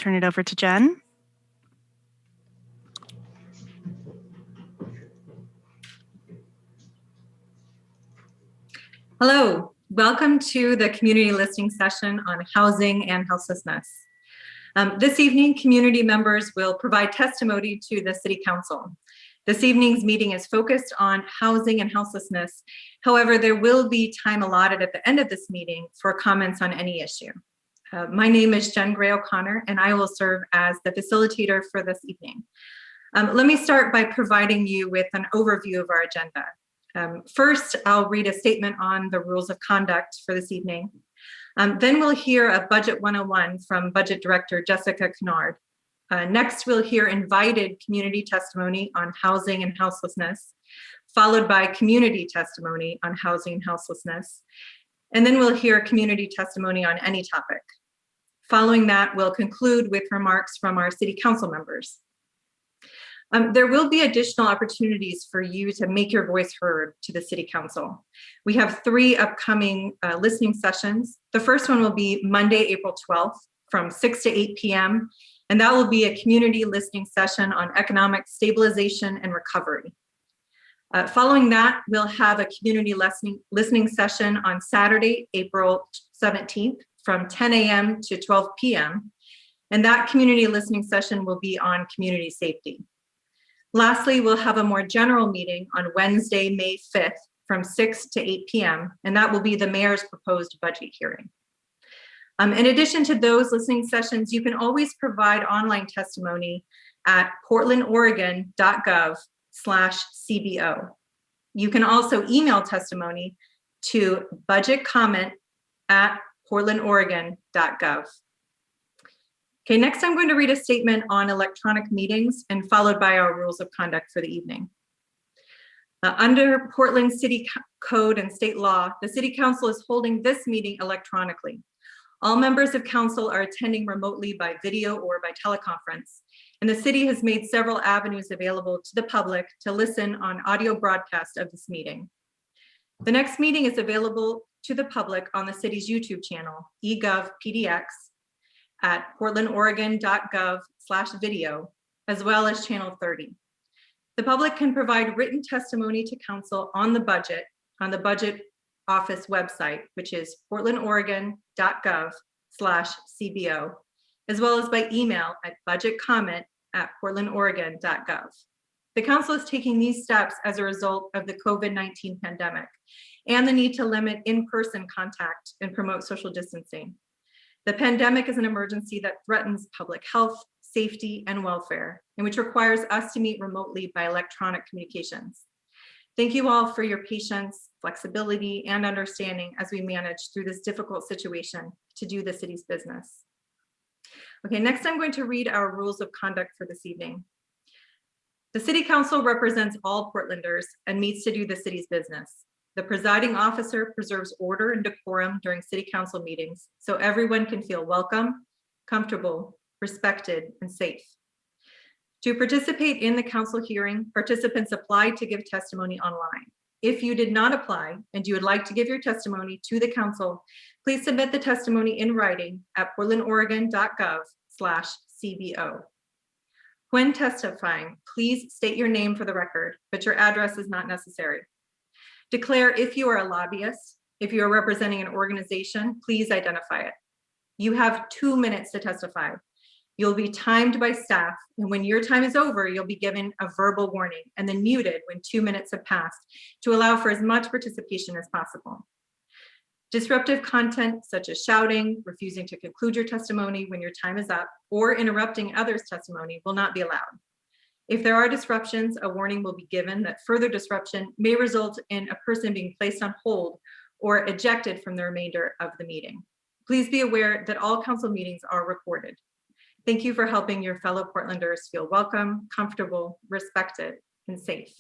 turn it over to Jen. Hello, welcome to the community listening session on housing and houselessness. This evening, community members will provide testimony to the City Council. This evening's meeting is focused on housing and houselessness. However, there will be time allotted at the end of this meeting for comments on any issue. My name is Jen Gray O'Connor, and I will serve as the facilitator for this evening. Let me start by providing you with an overview of our agenda. First, I'll read a statement on the rules of conduct for this evening. Then we'll hear a Budget 101 from Budget Director Jessica Kennard. Next, we'll hear invited community testimony on housing and houselessness, followed by community testimony on housing and houselessness. And then we'll hear community testimony on any topic. Following that, we'll conclude with remarks from our City Council members. There will be additional opportunities for you to make your voice heard to the City Council. We have 3 upcoming listening sessions. The first one will be Monday, April 12th from 6 to 8 p.m. And that will be a community listening session on economic stabilization and recovery. Following that, we'll have a community listening session on Saturday, April 17th from 10 a.m. to 12 p.m. And that community listening session will be on community safety. Lastly, we'll have a more general meeting on Wednesday, May 5th from 6 to 8 p.m. And that will be the mayor's proposed budget hearing. In addition to those listening sessions, you can always provide online testimony at portlandoregon.gov/CBO. You can also email testimony to budgetcomment@portlandoregon.gov. Okay, next I'm going to read a statement on electronic meetings and followed by our rules of conduct for the evening. Under Portland City Code and state law, the City Council is holding this meeting electronically. All members of council are attending remotely by video or by teleconference, and the city has made several avenues available to the public to listen on audio broadcast of this meeting. The next meeting is available to the public on the city's YouTube channel, eGovPDX, at portlandoregon.gov/video, as well as channel 30. The public can provide written testimony to council on the budget office website, which is portlandoregon.gov/CBO, as well as by email at budgetcomment@portlandoregon.gov. The council is taking these steps as a result of the COVID-19 pandemic and the need to limit in-person contact and promote social distancing. The pandemic is an emergency that threatens public health, safety, and welfare, and which requires us to meet remotely by electronic communications. Thank you all for your patience, flexibility, and understanding as we manage through this difficult situation to do the city's business. Okay, next I'm going to read our rules of conduct for this evening. The City Council represents all Portlanders and meets to do the city's business. The presiding officer preserves order and decorum during City Council meetings so everyone can feel welcome, comfortable, respected, and safe. To participate in the council hearing, participants apply to give testimony online. If you did not apply and you would like to give your testimony to the council, please submit the testimony in writing at portlandoregon.gov/CBO. When testifying, please state your name for the record, but your address is not necessary. Declare if you are a lobbyist. If you are representing an organization, please identify it. You have 2 minutes to testify. You'll be timed by staff, and when your time is over, you'll be given a verbal warning and then muted when 2 minutes have passed to allow for as much participation as possible. Disruptive content such as shouting, refusing to conclude your testimony when your time is up, or interrupting others' testimony will not be allowed. If there are disruptions, a warning will be given that further disruption may result in a person being placed on hold or ejected from the remainder of the meeting. Please be aware that all council meetings are recorded. Thank you for helping your fellow Portlanders feel welcome, comfortable, respected, and safe.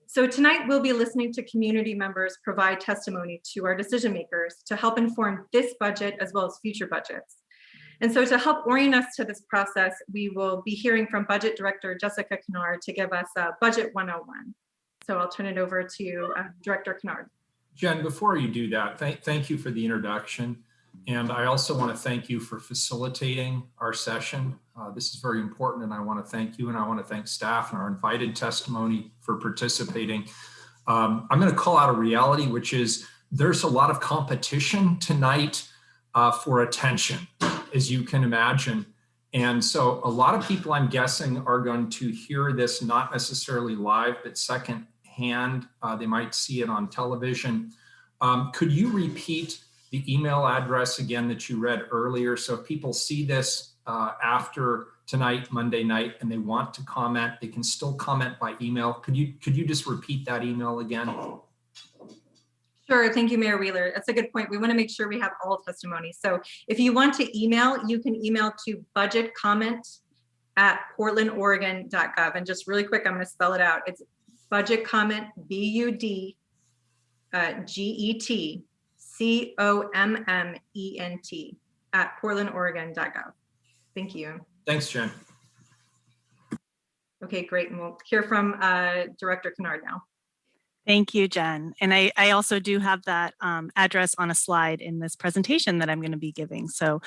So tonight we'll be listening to community members provide testimony to our decision makers to help inform this budget as well as future budgets. And so to help orient us to this process, we will be hearing from Budget Director Jessica Kennard to give us a Budget 101. So I'll turn it over to Director Kennard. Jen, before you do that, thank you for the introduction. And I also want to thank you for facilitating our session. This is very important, and I want to thank you, and I want to thank staff and our invited testimony for participating. I'm going to call out a reality, which is there's a lot of competition tonight for attention, as you can imagine. And so a lot of people, I'm guessing, are going to hear this not necessarily live, but secondhand. They might see it on television. Could you repeat the email address again that you read earlier? So if people see this after tonight, Monday night, and they want to comment, they can still comment by email. Could you just repeat that email again? Sure, thank you, Mayor Wheeler. That's a good point. We want to make sure we have all testimonies. So if you want to email, you can email to budgetcomment@portlandoregon.gov. And just really quick, I'm going to spell it out. It's budgetcomment, budgetcomment @portlandoregon.gov. Thank you. Thanks, Jen. Okay, great. And we'll hear from Director Kennard now. Thank you, Jen. And I also do have that address on a slide in this presentation that I'm going to be giving. So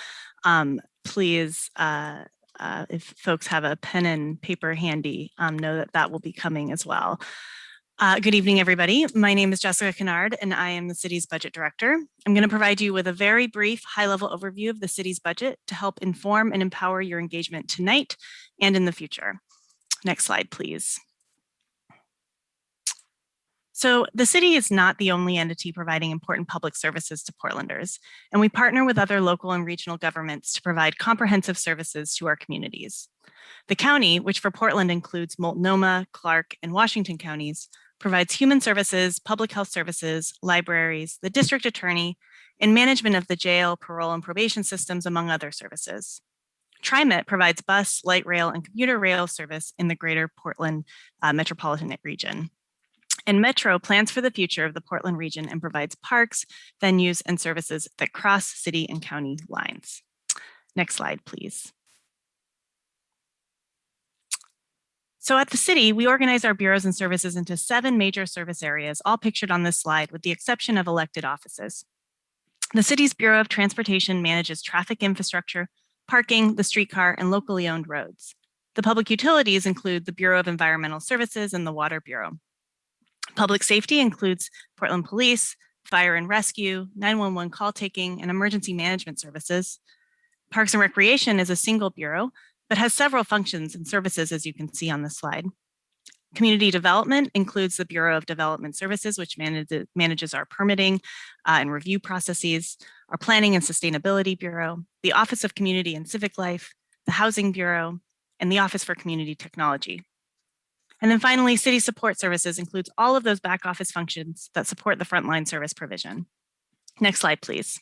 please, if folks have a pen and paper handy, know that that will be coming as well. Good evening, everybody. My name is Jessica Kennard, and I am the city's budget director. I'm going to provide you with a very brief high-level overview of the city's budget to help inform and empower your engagement tonight and in the future. Next slide, please. So the city is not the only entity providing important public services to Portlanders, and we partner with other local and regional governments to provide comprehensive services to our communities. The county, which for Portland includes Multnomah, Clark, and Washington counties, provides human services, public health services, libraries, the district attorney, and management of the jail, parole, and probation systems, among other services. TriMet provides bus, light rail, and commuter rail service in the greater Portland metropolitan region. And Metro plans for the future of the Portland region and provides parks, venues, and services that cross city and county lines. Next slide, please. So at the city, we organize our bureaus and services into 7 major service areas, all pictured on this slide, with the exception of elected offices. The city's Bureau of Transportation manages traffic infrastructure, parking, the streetcar, and locally owned roads. The public utilities include the Bureau of Environmental Services and the Water Bureau. Public safety includes Portland Police, Fire and Rescue, 911 call taking, and emergency management services. Parks and Recreation is a single bureau, but has several functions and services, as you can see on this slide. Community Development includes the Bureau of Development Services, which manages our permitting and review processes, our Planning and Sustainability Bureau, the Office of Community and Civic Life, the Housing Bureau, and the Office for Community Technology. And then finally, City Support Services includes all of those back office functions that support the frontline service provision. Next slide, please.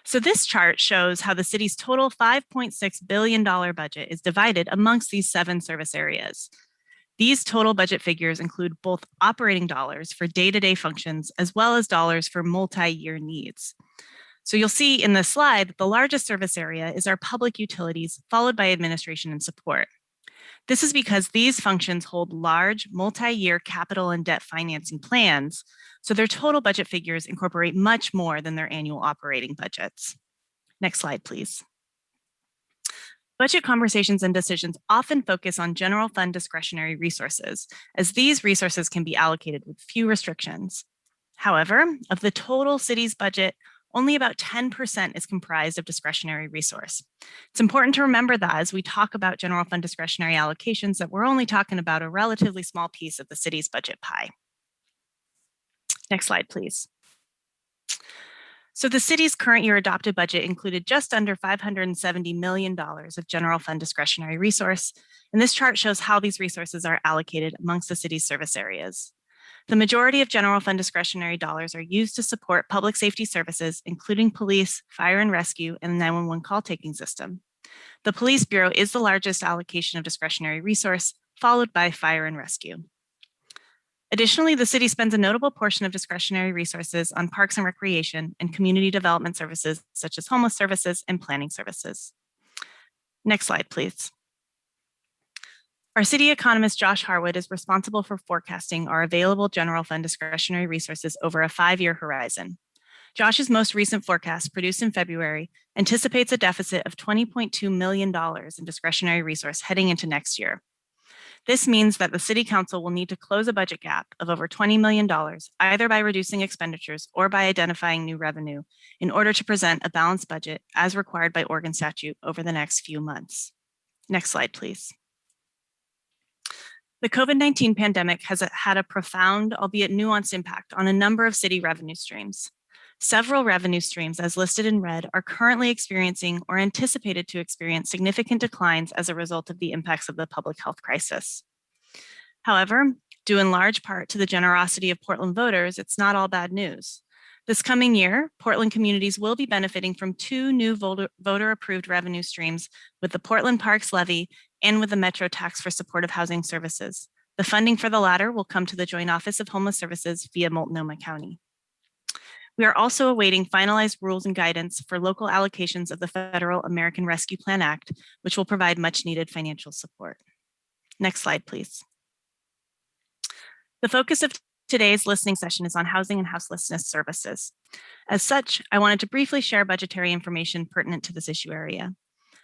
So this chart shows how the city's total $5.6 billion budget is divided amongst these 7 service areas. These total budget figures include both operating dollars for day-to-day functions as well as dollars for multi-year needs. So you'll see in this slide that the largest service area is our public utilities, followed by administration and support. This is because these functions hold large multi-year capital and debt financing plans, so their total budget figures incorporate much more than their annual operating budgets. Next slide, please. Budget conversations and decisions often focus on general fund discretionary resources, as these resources can be allocated with few restrictions. However, of the total city's budget, only about 10% is comprised of discretionary resource. It's important to remember that as we talk about general fund discretionary allocations, that we're only talking about a relatively small piece of the city's budget pie. Next slide, please. So the city's current year adopted budget included just under $570 million of general fund discretionary resource, and this chart shows how these resources are allocated amongst the city's service areas. The majority of general fund discretionary dollars are used to support public safety services, including police, fire and rescue, and the 911 call taking system. The Police Bureau is the largest allocation of discretionary resource, followed by fire and rescue. Additionally, the city spends a notable portion of discretionary resources on parks and recreation and community development services, such as homeless services and planning services. Next slide, please. Our city economist, Josh Harwood, is responsible for forecasting our available general fund discretionary resources over a 5-year horizon. Josh's most recent forecast, produced in February, anticipates a deficit of $20.2 million in discretionary resource heading into next year. This means that the City Council will need to close a budget gap of over $20 million, either by reducing expenditures or by identifying new revenue, in order to present a balanced budget as required by Oregon statute over the next few months. Next slide, please. The COVID-19 pandemic has had a profound, albeit nuanced impact on a number of city revenue streams. Several revenue streams, as listed in red, are currently experiencing or anticipated to experience significant declines as a result of the impacts of the public health crisis. However, due in large part to the generosity of Portland voters, it's not all bad news. This coming year, Portland communities will be benefiting from two new voter-approved revenue streams with the Portland Parks Levy and with the Metro Tax for Supportive Housing Services. The funding for the latter will come to the Joint Office of Homeless Services via Multnomah County. We are also awaiting finalized rules and guidance for local allocations of the Federal American Rescue Plan Act, which will provide much needed financial support. Next slide, please. The focus of today's listening session is on housing and houselessness services. As such, I wanted to briefly share budgetary information pertinent to this issue area.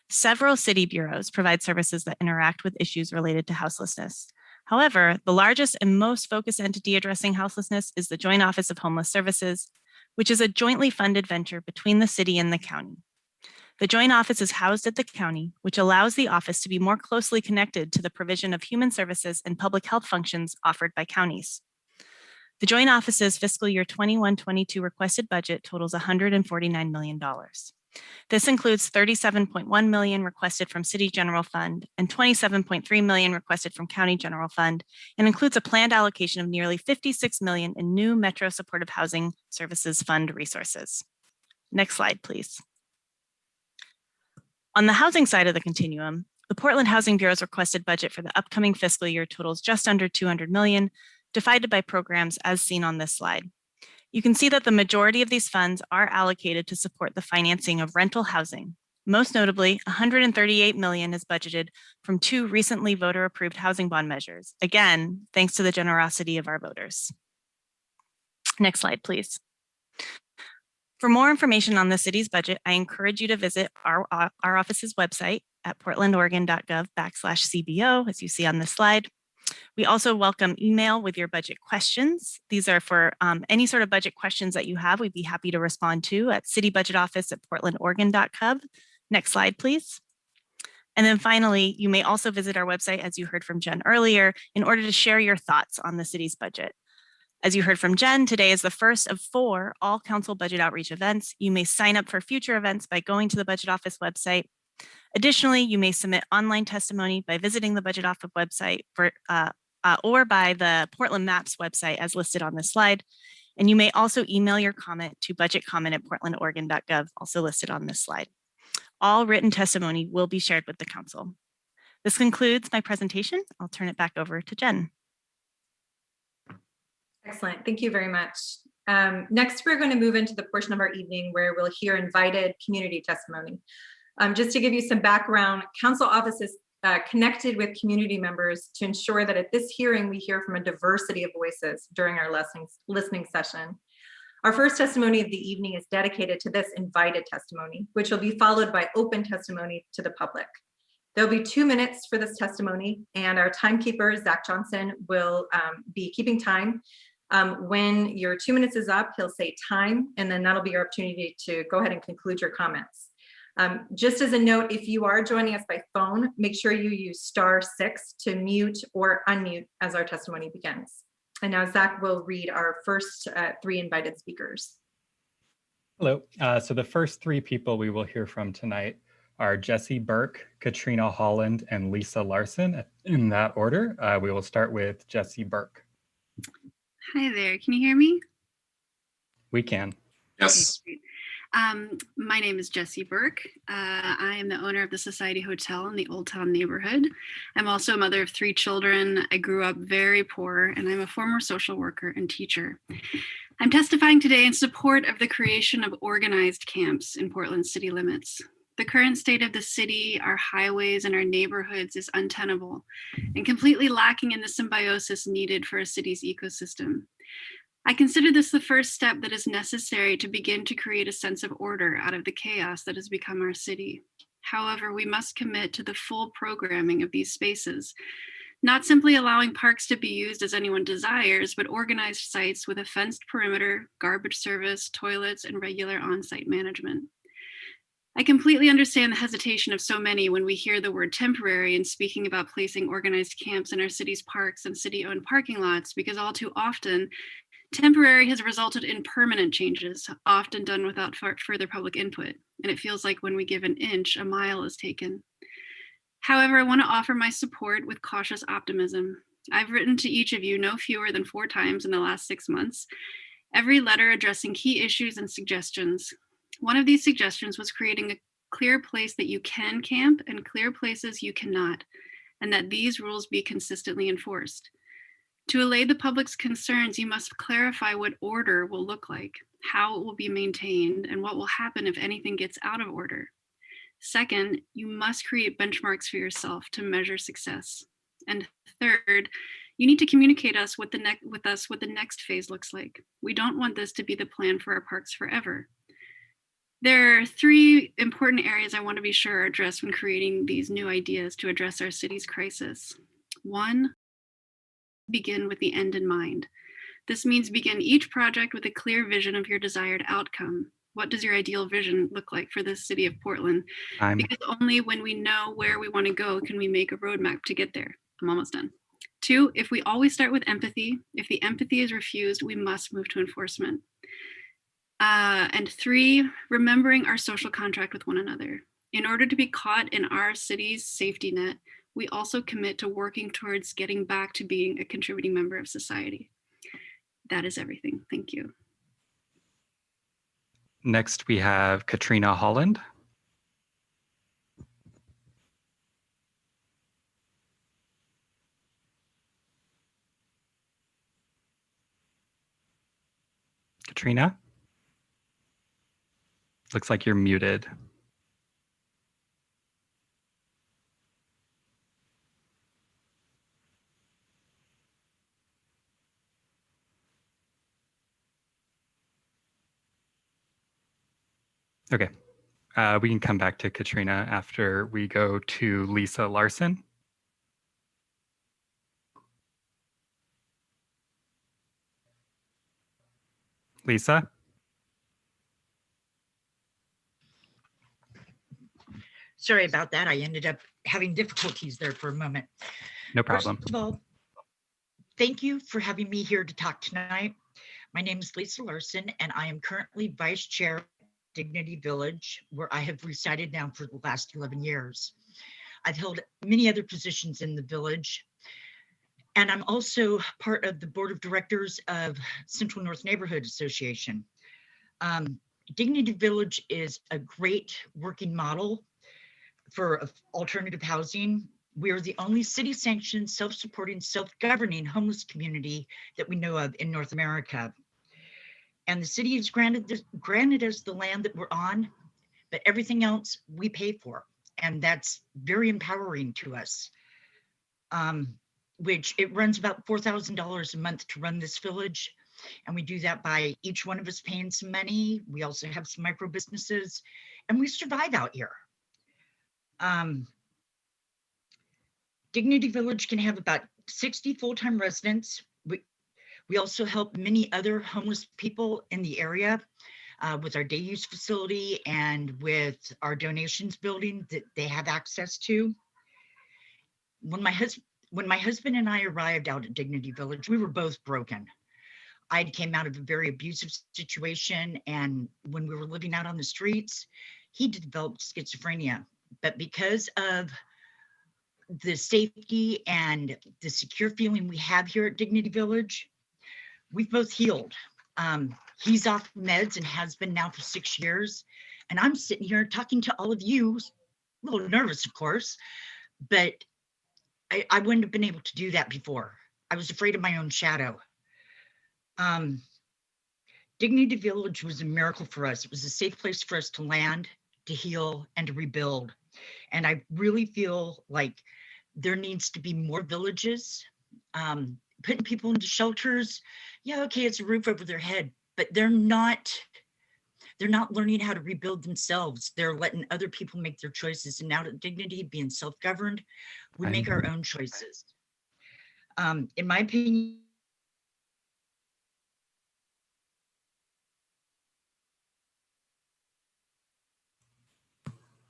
Several city bureaus provide services that interact with issues related to houselessness. However, the largest and most focused entity addressing houselessness is the Joint Office of Homeless Services, which is a jointly funded venture between the city and the county. The Joint Office is housed at the county, which allows the office to be more closely connected to the provision of human services and public health functions offered by counties. The Joint Office's fiscal year 21-22 requested budget totals $149 million. This includes $37.1 million requested from City General Fund and $27.3 million requested from County General Fund, and includes a planned allocation of nearly $56 million in new Metro Supportive Housing Services Fund resources. Next slide, please. On the housing side of the continuum, the Portland Housing Bureau's requested budget for the upcoming fiscal year totals just under $200 million, divided by programs as seen on this slide. You can see that the majority of these funds are allocated to support the financing of rental housing. Most notably, $138 million is budgeted from two recently voter-approved housing bond measures. Again, thanks to the generosity of our voters. Next slide, please. For more information on the city's budget, I encourage you to visit our office's website at portlandoregon.gov/CBO, as you see on this slide. We also welcome email with your budget questions. These are for any sort of budget questions that you have. We'd be happy to respond to at citybudgetoffice@portlandoregon.gov. Next slide, please. And then finally, you may also visit our website, as you heard from Jen earlier, in order to share your thoughts on the city's budget. As you heard from Jen, today is the first of 4 all-council budget outreach events. You may sign up for future events by going to the Budget Office website. Additionally, you may submit online testimony by visiting the Budget Office website or by the Portland Maps website as listed on this slide. And you may also email your comment to budgetcomment@portlandoregon.gov, also listed on this slide. All written testimony will be shared with the council. This concludes my presentation. I'll turn it back over to Jen. Excellent. Thank you very much. Next, we're going to move into the portion of our evening where we'll hear invited community testimony. Just to give you some background, council office is connected with community members to ensure that at this hearing, we hear from a diversity of voices during our listening session. Our first testimony of the evening is dedicated to this invited testimony, which will be followed by open testimony to the public. There'll be 2 minutes for this testimony, and our timekeeper, Zach Johnson, will be keeping time. When your 2 minutes is up, he'll say time, and then that'll be your opportunity to go ahead and conclude your comments. Just as a note, if you are joining us by phone, make sure you use *6 to mute or unmute as our testimony begins. And now Zach will read our first 3 invited speakers. Hello. So the first 3 people we will hear from tonight are Jesse Burke, Katrina Holland, and Lisa Larson. In that order, we will start with Jesse Burke. Hi there. Can you hear me? We can. Yes. Okay, my name is Jessie Burke. I am the owner of the Society Hotel in the Old Town neighborhood. I'm also a mother of 3 children. I grew up very poor, and I'm a former social worker and teacher. I'm testifying today in support of the creation of organized camps in Portland city limits. The current state of the city, our highways, and our neighborhoods is untenable and completely lacking in the symbiosis needed for a city's ecosystem. I consider this the first step that is necessary to begin to create a sense of order out of the chaos that has become our city. However, we must commit to the full programming of these spaces, not simply allowing parks to be used as anyone desires, but organized sites with a fenced perimeter, garbage service, toilets, and regular on-site management. I completely understand the hesitation of so many when we hear the word temporary and speaking about placing organized camps in our city's parks and city-owned parking lots, because all too often, temporary has resulted in permanent changes, often done without further public input, and it feels like when we give an inch, a mile is taken. However, I want to offer my support with cautious optimism. I've written to each of you no fewer than 4 times in the last 6 months, every letter addressing key issues and suggestions. One of these suggestions was creating a clear place that you can camp and clear places you cannot, and that these rules be consistently enforced. To allay the public's concerns, you must clarify what order will look like, how it will be maintained, and what will happen if anything gets out of order. Second, you must create benchmarks for yourself to measure success. And third, you need to communicate with us what the next phase looks like. We don't want this to be the plan for our parks forever. There are 3 important areas I want to be sure are addressed when creating these new ideas to address our city's crisis. 1, begin with the end in mind. This means begin each project with a clear vision of your desired outcome. What does your ideal vision look like for the city of Portland? Because only when we know where we want to go can we make a roadmap to get there. I'm almost done. 2, if we always start with empathy, if the empathy is refused, we must move to enforcement. And 3, remembering our social contract with one another. In order to be caught in our city's safety net, we also commit to working towards getting back to being a contributing member of society. That is everything. Thank you. Next, we have Katrina Holland. Katrina? Looks like you're muted. Okay, we can come back to Katrina after we go to Lisa Larson. Lisa? Sorry about that. I ended up having difficulties there for a moment. No problem. First of all, thank you for having me here to talk tonight. My name is Lisa Larson, and I am currently Vice Chair at Dignity Village, where I have resided now for the last 11 years. I've held many other positions in the village, and I'm also part of the board of directors of Central North Neighborhood Association. Dignity Village is a great working model for alternative housing. We are the only city-sanctioned, self-supporting, self-governing homeless community that we know of in North America. And the city has granted us the land that we're on, but everything else we pay for. And that's very empowering to us, which it runs about $4,000 a month to run this village. And we do that by each one of us paying some money. We also have some micro businesses, and we survive out here. Dignity Village can have about 60 full-time residents. We also help many other homeless people in the area with our day use facility and with our donations building that they have access to. When my husband and I arrived out at Dignity Village, we were both broken. I came out of a very abusive situation, and when we were living out on the streets, he developed schizophrenia. But because of the safety and the secure feeling we have here at Dignity Village, we've both healed. He's off meds and has been now for 6 years. And I'm sitting here talking to all of you, a little nervous, of course, but I wouldn't have been able to do that before. I was afraid of my own shadow. Dignity Village was a miracle for us. It was a safe place for us to land, to heal, and to rebuild. And I really feel like there needs to be more villages. putting people into shelters. Yeah, okay, it's a roof over their head, but they're not learning how to rebuild themselves. They're letting other people make their choices. And out of dignity, being self-governed, we make our own choices. In my opinion,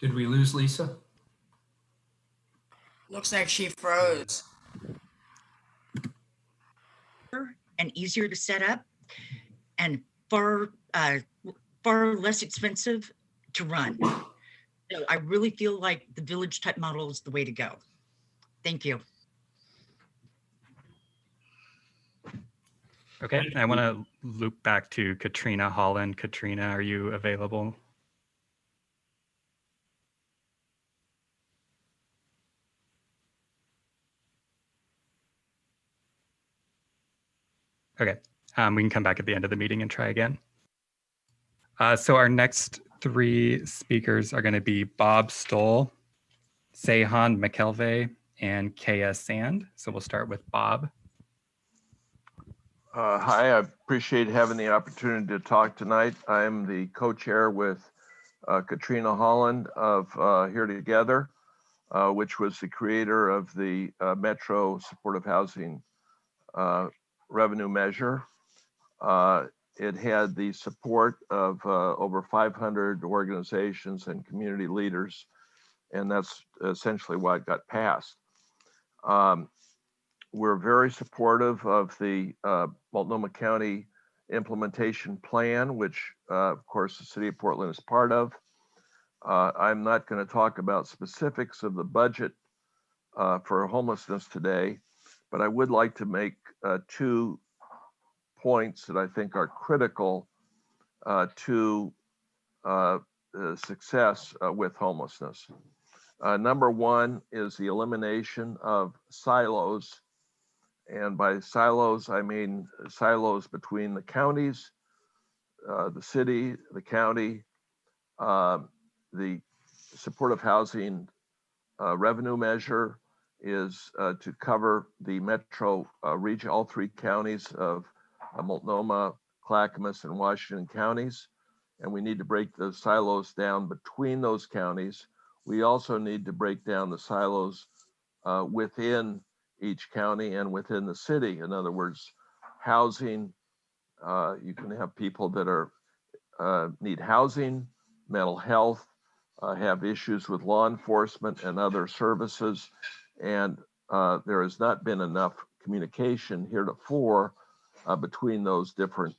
Did we lose Lisa? Looks like she froze. and easier to set up and far less expensive to run. So I really feel like the village type model is the way to go. Thank you. Okay, I want to loop back to Katrina Holland. Katrina, are you available? Okay, we can come back at the end of the meeting and try again. So our next three speakers are going to be Bob Stoll, Seyhan McKelvey, and Kaya Sand. So we'll start with Bob. Hi, I appreciate having the opportunity to talk tonight. I'm the co-chair with Katrina Holland of Here Together, which was the creator of the Metro Supportive Housing Revenue Measure. It had the support of over 500 organizations and community leaders, and that's essentially why it got passed. We're very supportive of the Multnomah County implementation plan, which of course the city of Portland is part of. I'm not going to talk about specifics of the budget for homelessness today, but I would like to make 2 points that I think are critical to success with homelessness. Number one is the elimination of silos. And by silos, I mean silos between the counties, the city, the county, the supportive housing revenue measure is to cover the metro region, all 3 counties of Multnomah, Clackamas, and Washington counties. And we need to break the silos down between those counties. We also need to break down the silos within each county and within the city. In other words, housing, you can have people that are need housing, mental health, have issues with law enforcement and other services. And there has not been enough communication heretofore between those different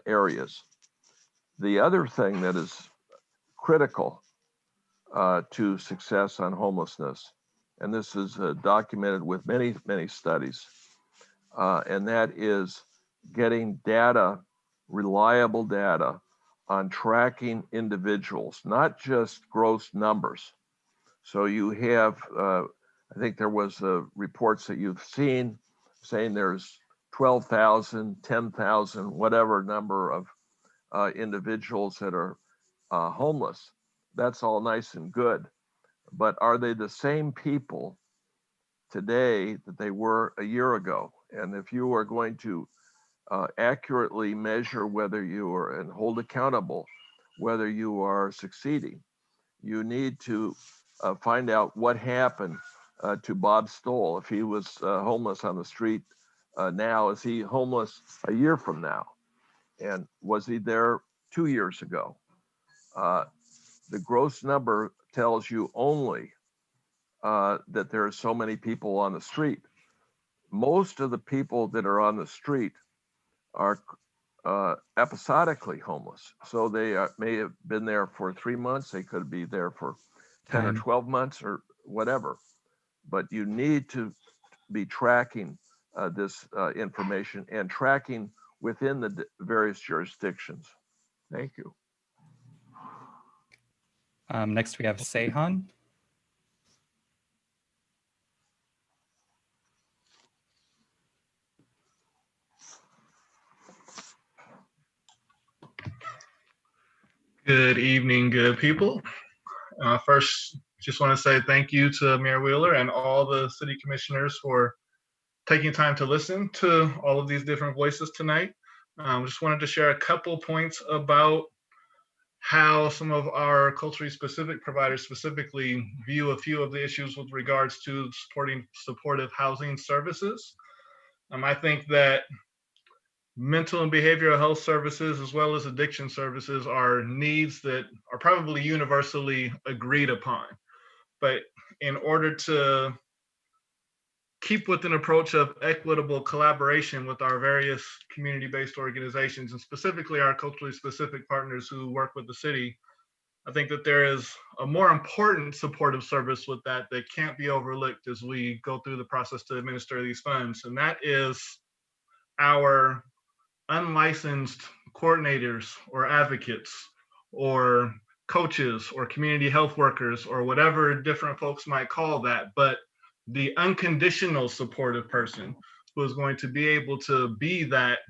areas. The other thing that is critical to success on homelessness, and this is documented with many, many studies, and that is getting data, reliable data on tracking individuals, not just gross numbers. So you have, I think there was reports that you've seen saying there's 12,000, 10,000, whatever number of individuals that are homeless. That's all nice and good. But are they the same people today that they were a year ago? And if you are going to accurately measure whether you are and hold accountable whether you are succeeding, you need to find out what happened to Bob Stoll. If he was homeless on the street now, is he homeless a year from now? And was he there 2 years ago? The gross number tells you only that there are so many people on the street. Most of the people that are on the street are episodically homeless. So they may have been there for 3 months. They could be there for 10 or 12 months or whatever. But you need to be tracking this information and tracking within the various jurisdictions. Thank you. Next, we have Seyhan. Good evening, good people. First, just want to say thank you to Mayor Wheeler and all the city commissioners for taking time to listen to all of these different voices tonight. Just wanted to share a couple points about how some of our culturally specific providers specifically view a few of the issues with regards to supporting supportive housing services. I think that mental and behavioral health services, as well as addiction services, are needs that are probably universally agreed upon. But in order to keep with an approach of equitable collaboration with our various community-based organizations, and specifically our culturally specific partners who work with the city, I think that there is a more important supportive service with that can't be overlooked as we go through the process to administer these funds, and that is our unlicensed coordinators or advocates or coaches or community health workers or whatever different folks might call that, but the unconditional supportive person who is going to be able to be that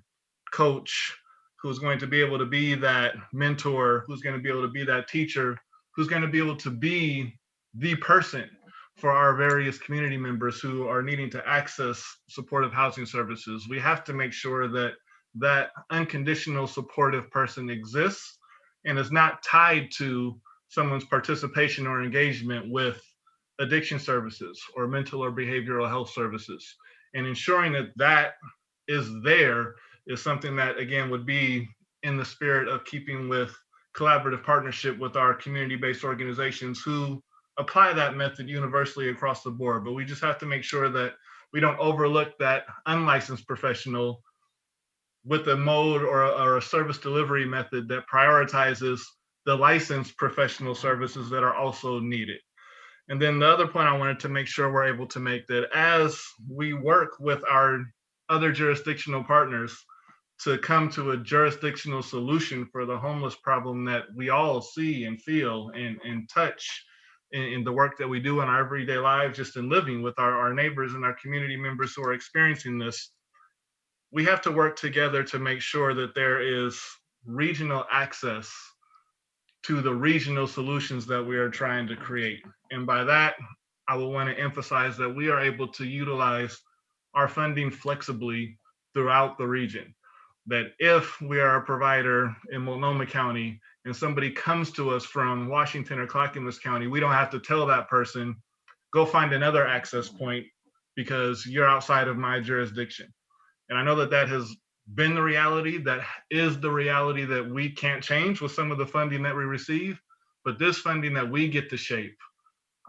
coach, who's going to be able to be that mentor, who's going to be able to be that teacher, who's going to be able to be the person for our various community members who are needing to access supportive housing services. We have to make sure that that unconditional supportive person exists and is not tied to someone's participation or engagement with addiction services or mental or behavioral health services. And ensuring that that is there is something that, again, would be in the spirit of keeping with collaborative partnership with our community-based organizations who apply that method universally across the board. But we just have to make sure that we don't overlook that unlicensed professional with a mode or a service delivery method that prioritizes the licensed professional services that are also needed. And then the other point I wanted to make sure we're able to make, that as we work with our other jurisdictional partners to come to a jurisdictional solution for the homeless problem that we all see and feel and touch in the work that we do in our everyday lives, just in living with our neighbors and our community members who are experiencing this, we have to work together to make sure that there is regional access to the regional solutions that we are trying to create. And by that, I will want to emphasize that we are able to utilize our funding flexibly throughout the region. That if we are a provider in Multnomah County and somebody comes to us from Washington or Clackamas County, we don't have to tell that person, go find another access point because you're outside of my jurisdiction. And I know that that has been the reality, that is the reality that we can't change with some of the funding that we receive, but this funding that we get to shape,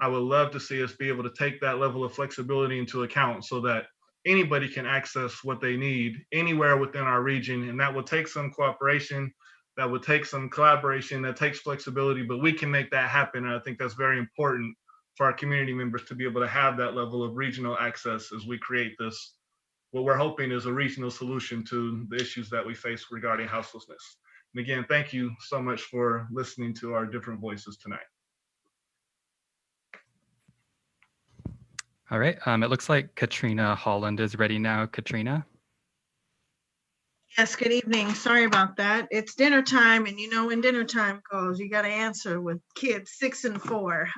I would love to see us be able to take that level of flexibility into account so that anybody can access what they need anywhere within our region. And that will take some cooperation, that will take some collaboration, that takes flexibility, but we can make that happen. And I think that's very important for our community members to be able to have that level of regional access as we create this, what we're hoping is a regional solution to the issues that we face regarding houselessness. And again, thank you so much for listening to our different voices tonight. All right, it looks like Katrina Holland is ready now. Katrina? Yes, good evening. Sorry about that. It's dinner time, and you know when dinner time goes, you got to answer with kids 6 and 4.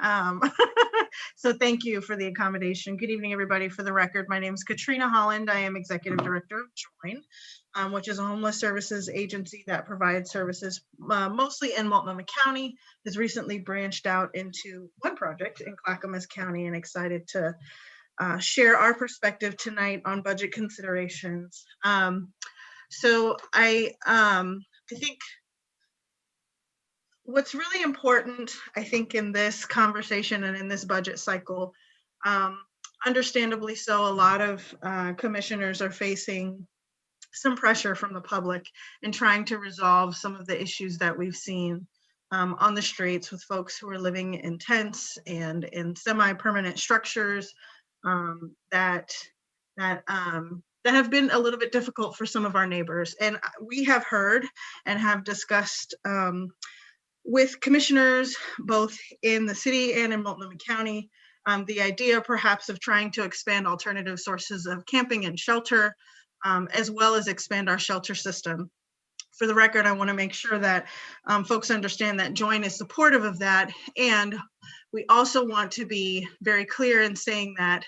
So thank you for the accommodation. Good evening, everybody. For the record, my name is Katrina Holland. I am Executive Director of Join, which is a homeless services agency that provides services mostly in Multnomah County, has recently branched out into one project in Clackamas County, and excited to share our perspective tonight on budget considerations. So I think what's really important, I think, in this conversation and in this budget cycle, understandably so, a lot of commissioners are facing some pressure from the public in trying to resolve some of the issues that we've seen on the streets with folks who are living in tents and in semi-permanent structures that have been a little bit difficult for some of our neighbors. And we have heard and have discussed with commissioners, both in the city and in Multnomah County, the idea perhaps of trying to expand alternative sources of camping and shelter, as well as expand our shelter system. For the record, I want to make sure that folks understand that Join is supportive of that. And we also want to be very clear in saying that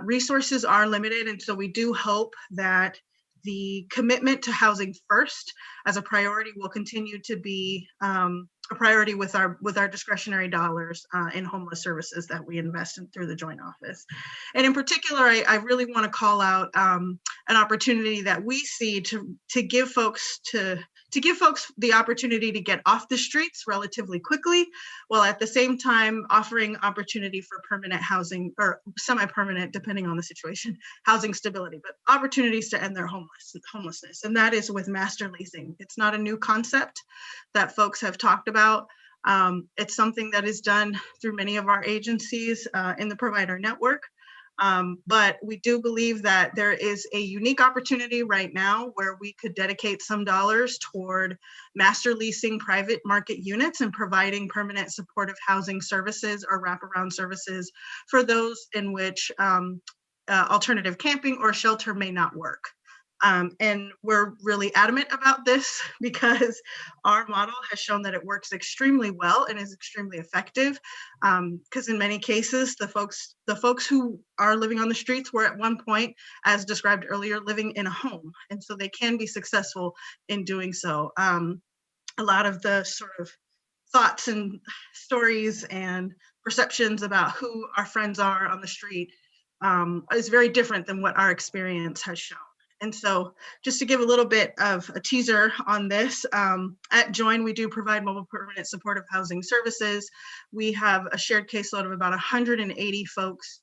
Resources are limited, and so we do hope that the commitment to housing first as a priority will continue to be a priority with our discretionary dollars in homeless services that we invest in through the joint office. And in particular, I really want to call out an opportunity that we see to give folks the opportunity to get off the streets relatively quickly, while at the same time offering opportunity for permanent housing or semi-permanent, depending on the situation, housing stability, but opportunities to end their homelessness. And that is with master leasing. It's not a new concept that folks have talked about. It's something that is done through many of our agencies in the provider network. But we do believe that there is a unique opportunity right now where we could dedicate some dollars toward master leasing private market units and providing permanent supportive housing services or wraparound services for those in which alternative camping or shelter may not work. And we're really adamant about this because our model has shown that it works extremely well and is extremely effective. Because in many cases, the folks who are living on the streets were at one point, as described earlier, living in a home. And so they can be successful in doing so. A lot of the sort of thoughts and stories and perceptions about who our friends are on the street is very different than what our experience has shown. And so just to give a little bit of a teaser on this, at Join, we do provide mobile permanent supportive housing services. We have a shared caseload of about 180 folks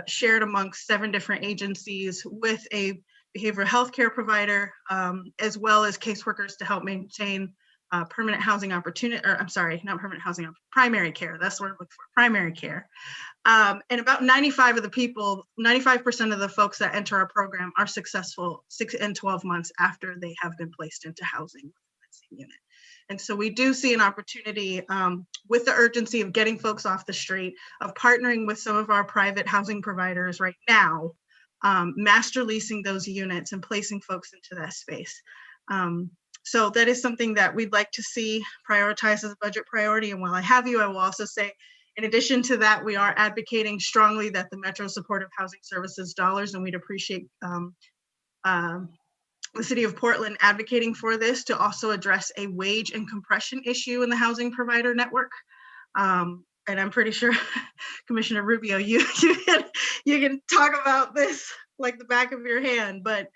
shared amongst 7 different agencies with a behavioral health care provider, as well as caseworkers to help maintain permanent housing opportunity, or I'm sorry, not permanent housing, primary care. That's what we're looking for, primary care. And about 95% of the folks that enter our program are successful 6 and 12 months after they have been placed into housing within that same unit. And so we do see an opportunity with the urgency of getting folks off the street, of partnering with some of our private housing providers right now, master leasing those units and placing folks into that space. So that is something that we'd like to see prioritized as a budget priority. And while I have you, I will also say, in addition to that, we are advocating strongly that the Metro Supportive Housing Services dollars, and we'd appreciate the City of Portland advocating for this to also address a wage and compression issue in the housing provider network. And I'm pretty sure, Commissioner Rubio, you can talk about this like the back of your hand, but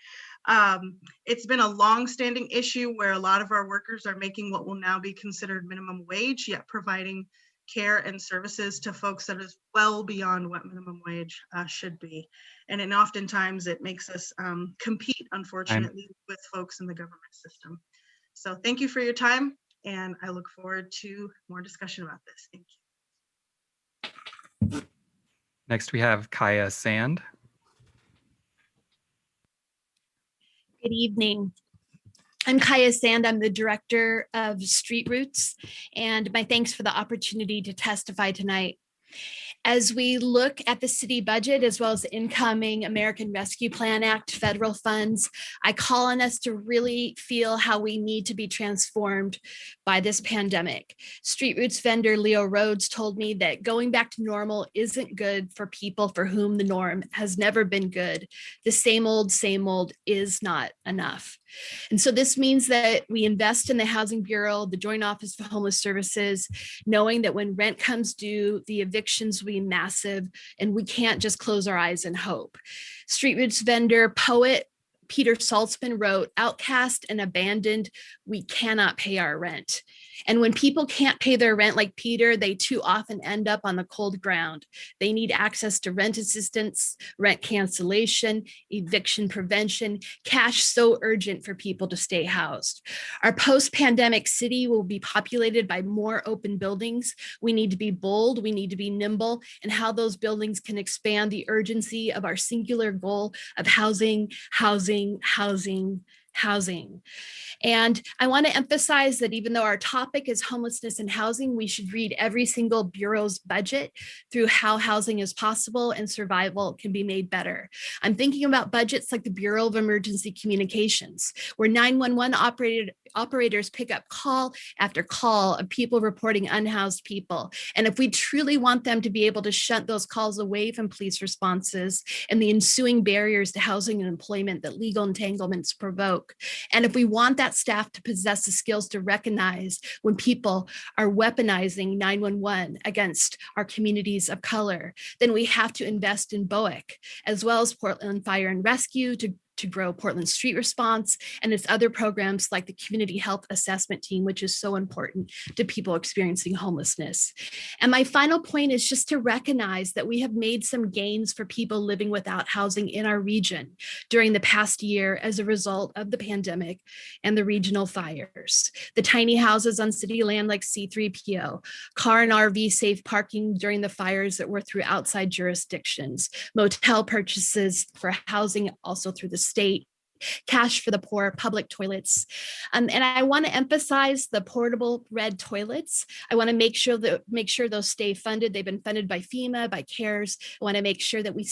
it's been a long-standing issue where a lot of our workers are making what will now be considered minimum wage, yet providing care and services to folks that is well beyond what minimum wage should be. And oftentimes it makes us compete, unfortunately, with folks in the government system. So thank you for your time, and I look forward to more discussion about this. Thank you. Next, we have Kaya Sand. Good evening. I'm Kaya Sand. I'm the director of Street Roots, and my thanks for the opportunity to testify tonight. As we look at the city budget, as well as the incoming American Rescue Plan Act federal funds, I call on us to really feel how we need to be transformed by this pandemic. Street Roots vendor Leo Rhodes told me that going back to normal isn't good for people for whom the norm has never been good. The same old is not enough. And so this means that we invest in the Housing Bureau, the Joint Office for Homeless Services, knowing that when rent comes due, the evictions will be massive, and we can't just close our eyes and hope. Street Roots vendor, poet Peter Saltzman wrote, "Outcast and abandoned, we cannot pay our rent." And when people can't pay their rent like Peter, they too often end up on the cold ground. They need access to rent assistance, rent cancellation, eviction prevention, cash so urgent for people to stay housed. Our post-pandemic city will be populated by more open buildings. We need to be bold, we need to be nimble, and how those buildings can expand the urgency of our singular goal of housing, housing, housing housing. And I want to emphasize that even though our topic is homelessness and housing, we should read every single bureau's budget through how housing is possible and survival can be made better. I'm thinking about budgets like the Bureau of Emergency Communications, where 911 operators pick up call after call of people reporting unhoused people. And if we truly want them to be able to shut those calls away from police responses and the ensuing barriers to housing and employment that legal entanglements provoke, and if we want that staff to possess the skills to recognize when people are weaponizing 911 against our communities of color, then we have to invest in BOIC, as well as Portland Fire and Rescue to grow Portland Street Response and its other programs like the Community Health Assessment Team, which is so important to people experiencing homelessness. And my final point is just to recognize that we have made some gains for people living without housing in our region during the past year as a result of the pandemic and the regional fires. The tiny houses on city land like C3PO, car and RV safe parking during the fires that were through outside jurisdictions, motel purchases for housing also through the state, cash for the poor, public toilets. And I want to emphasize the portable red toilets. I want to make sure those stay funded. They've been funded by FEMA, by CARES. I want to make sure that we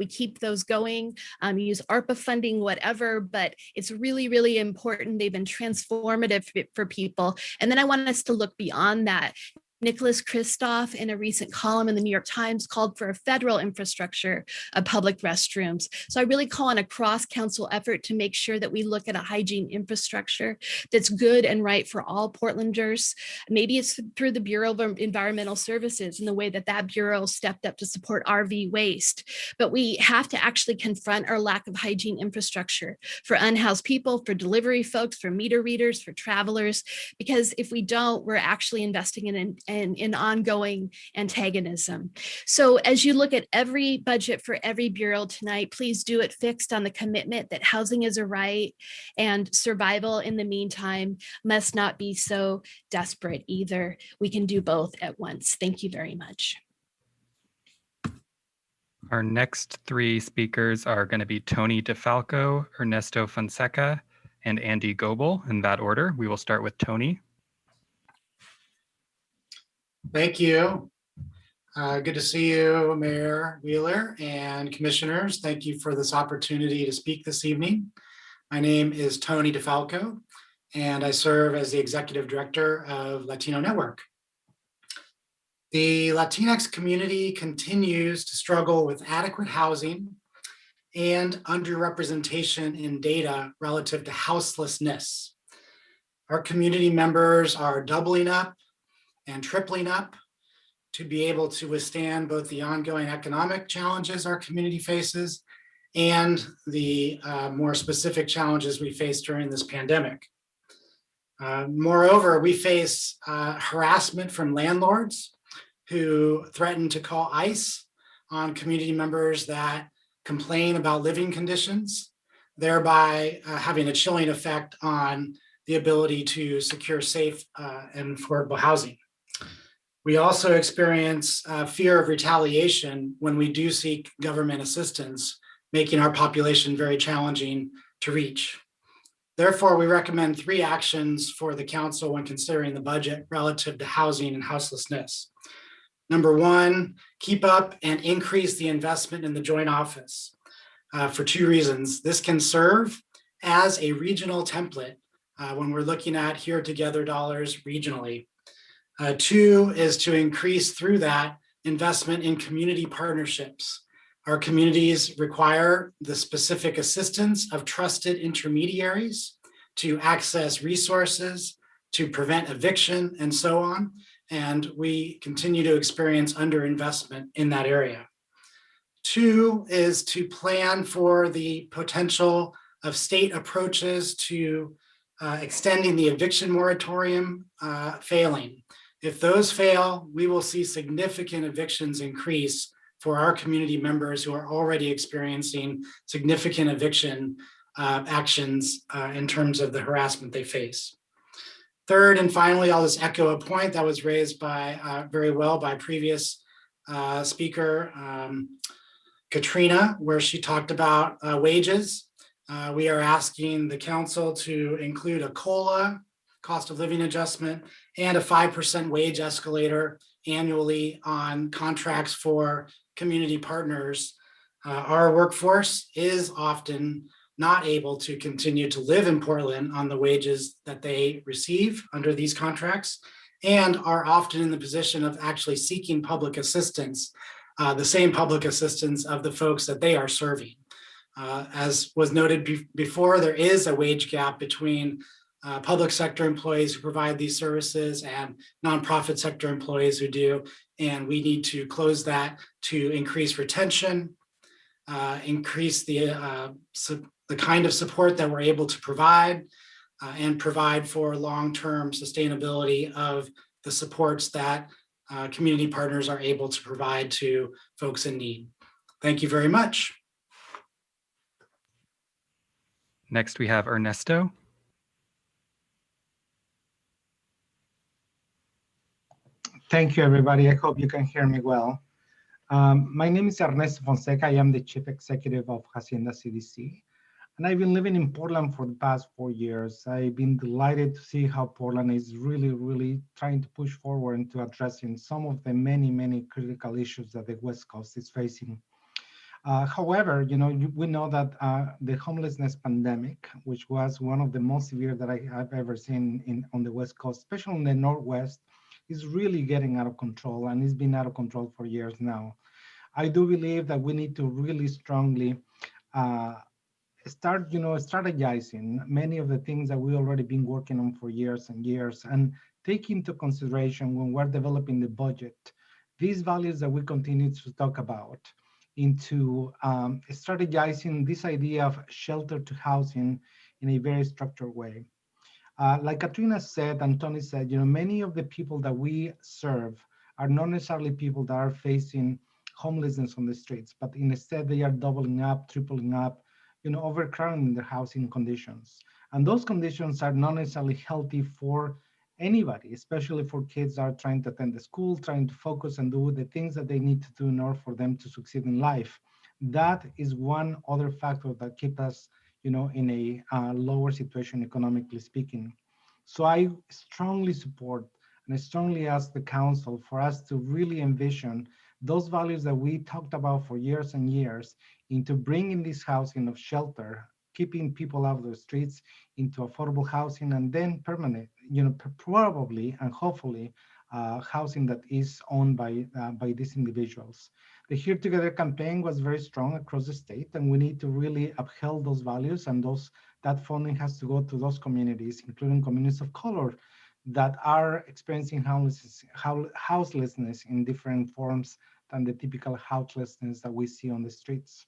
keep those going, use ARPA funding, whatever, but it's really, really important. They've been transformative for people. And then I want us to look beyond that. Nicholas Kristof, in a recent column in the New York Times, called for a federal infrastructure of public restrooms. So I really call on a cross-council effort to make sure that we look at a hygiene infrastructure that's good and right for all Portlanders. Maybe it's through the Bureau of Environmental Services and the way that bureau stepped up to support RV waste. But we have to actually confront our lack of hygiene infrastructure for unhoused people, for delivery folks, for meter readers, for travelers, because if we don't, we're actually investing in ongoing antagonism. So as you look at every budget for every bureau tonight, please do it fixed on the commitment that housing is a right and survival in the meantime must not be so desperate either. We can do both at once. Thank you very much. Our next three speakers are going to be Tony DeFalco, Ernesto Fonseca, and Andy Goebel in that order. We will start with Tony. Thank you. Good to see you, Mayor Wheeler and commissioners. Thank you for this opportunity to speak this evening. My name is Tony DeFalco, and I serve as the Executive Director of Latino Network. The Latinx community continues to struggle with adequate housing and underrepresentation in data relative to houselessness. Our community members are doubling up and tripling up to be able to withstand both the ongoing economic challenges our community faces and the more specific challenges we face during this pandemic. Moreover, we face harassment from landlords who threaten to call ICE on community members that complain about living conditions, thereby having a chilling effect on the ability to secure safe and affordable housing. We also experience fear of retaliation when we do seek government assistance, making our population very challenging to reach. Therefore, we recommend 3 actions for the council when considering the budget relative to housing and houselessness. Number 1, keep up and increase the investment in the joint office for 2 reasons. This can serve as a regional template when we're looking at here together dollars regionally. 2 is to increase through that investment in community partnerships. Our communities require the specific assistance of trusted intermediaries to access resources, to prevent eviction, and so on. And we continue to experience underinvestment in that area. 2 is to plan for the potential of state approaches to extending the eviction moratorium failing. If those fail, we will see significant evictions increase for our community members who are already experiencing significant eviction actions in terms of the harassment they face. Third, and finally, I'll just echo a point that was raised by very well by previous speaker, Katrina, where she talked about wages We are asking the council to include a COLA, cost of living adjustment, and a 5% wage escalator annually on contracts for community partners. Our workforce is often not able to continue to live in Portland on the wages that they receive under these contracts, and are often in the position of actually seeking public assistance, the same public assistance of the folks that they are serving. As was noted before, there is a wage gap between public sector employees who provide these services and nonprofit sector employees who do, and we need to close that to increase retention, increase the kind of support that we're able to provide, and provide for long-term sustainability of the supports that community partners are able to provide to folks in need. Thank you very much. Next, we have Ernesto. Thank you, everybody. I hope you can hear me well. My name is Ernesto Fonseca. I am the Chief Executive of Hacienda CDC, and I've been living in Portland for the past 4 years. I've been delighted to see how Portland is really trying to push forward into addressing some of the many critical issues that the West Coast is facing. However, we know that the homelessness pandemic, which was one of the most severe that I have ever seen on the West Coast, especially in the Northwest, is really getting out of control, and it's been out of control for years now. I do believe that we need to really strongly start, strategizing many of the things that we've already been working on for years and years, and take into consideration when we're developing the budget, these values that we continue to talk about, into strategizing this idea of shelter to housing in a very structured way. Like Katrina said, and Tony said, many of the people that we serve are not necessarily people that are facing homelessness on the streets, but instead they are doubling up, tripling up, overcrowding their housing conditions. And those conditions are not necessarily healthy for anybody, especially for kids that are trying to attend the school, trying to focus and do the things that they need to do in order for them to succeed in life. That is one other factor that keeps us in a lower situation, economically speaking. So I strongly support and I strongly ask the council for us to really envision those values that we talked about for years and years into bringing this housing of shelter, keeping people out of the streets, into affordable housing, and then permanent, probably and hopefully housing that is owned by these individuals. The Here Together campaign was very strong across the state, and we need to really uphold those values, and that funding has to go to those communities, including communities of color that are experiencing houselessness in different forms than the typical houselessness that we see on the streets.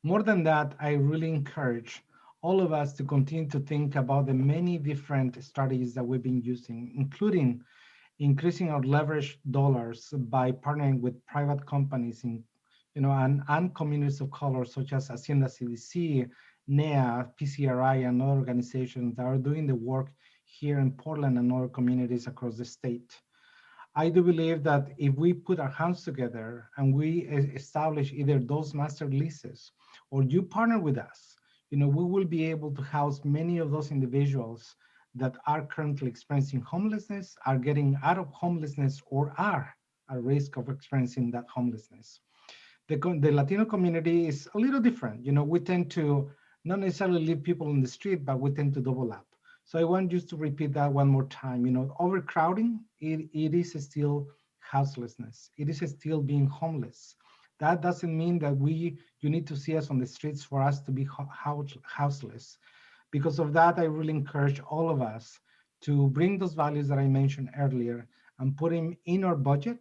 More than that, I really encourage all of us to continue to think about the many different strategies that we've been using, including increasing our leverage dollars by partnering with private companies and communities of color such as Hacienda CDC, NEA, PCRI, and other organizations that are doing the work here in Portland and other communities across the state. I do believe that if we put our hands together and we establish either those master leases or you partner with us, we will be able to house many of those individuals that are currently experiencing homelessness, are getting out of homelessness, or are at risk of experiencing that homelessness. The Latino community is a little different. We tend to not necessarily leave people in the street, but we tend to double up. So I want you to repeat that one more time. Overcrowding, it is still houselessness. It is still being homeless. That doesn't mean that you need to see us on the streets for us to be houseless. Because of that, I really encourage all of us to bring those values that I mentioned earlier and put them in our budget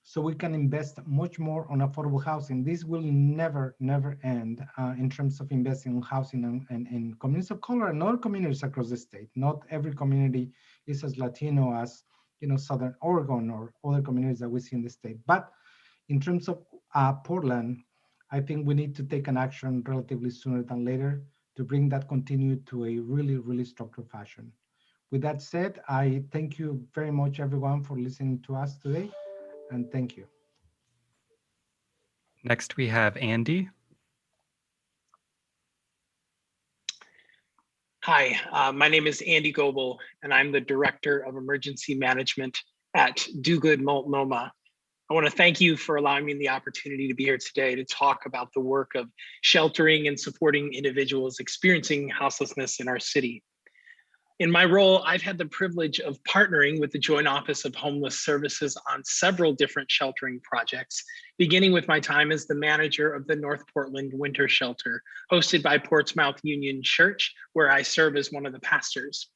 so we can invest much more on affordable housing. This will never end in terms of investing in housing and communities of color and other communities across the state. Not every community is as Latino as Southern Oregon or other communities that we see in the state. But in terms of Portland, I think we need to take an action relatively sooner than later to bring that continue to a really structured fashion. With that said, I thank you very much, everyone, for listening to us today, and thank you. Next, we have Andy. Hi, my name is Andy Goebel, and I'm the Director of Emergency Management at Do Good Multnomah. I want to thank you for allowing me the opportunity to be here today to talk about the work of sheltering and supporting individuals experiencing houselessness in our city. In my role, I've had the privilege of partnering with the Joint Office of Homeless Services on several different sheltering projects, beginning with my time as the manager of the North Portland Winter Shelter, hosted by Portsmouth Union Church, where I serve as one of the pastors.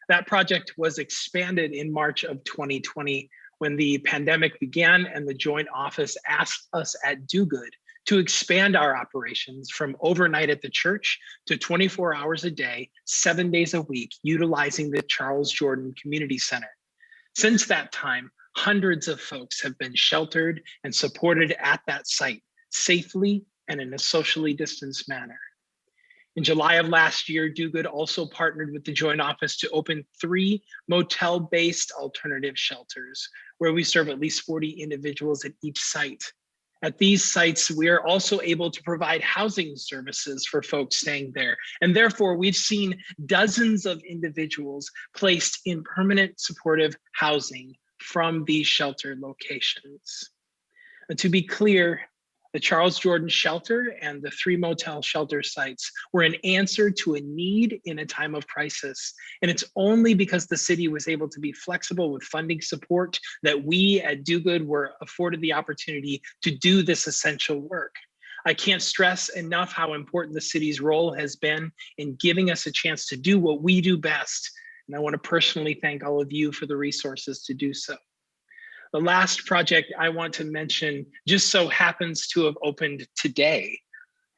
That project was expanded in March of 2020 when the pandemic began, and the Joint Office asked us at Do Good to expand our operations from overnight at the church to 24 hours a day, 7 days a week, utilizing the Charles Jordan Community Center. Since that time, hundreds of folks have been sheltered and supported at that site safely and in a socially distanced manner. In July of last year, Do Good also partnered with the Joint Office to open 3 motel-based alternative shelters, where we serve at least 40 individuals at each site. At these sites, we are also able to provide housing services for folks staying there. And therefore, we've seen dozens of individuals placed in permanent supportive housing from these shelter locations. And to be clear, the Charles Jordan Shelter and the 3 motel shelter sites were an answer to a need in a time of crisis. And it's only because the city was able to be flexible with funding support that we at Do Good were afforded the opportunity to do this essential work. I can't stress enough how important the city's role has been in giving us a chance to do what we do best. And I want to personally thank all of you for the resources to do so. The last project I want to mention just so happens to have opened today.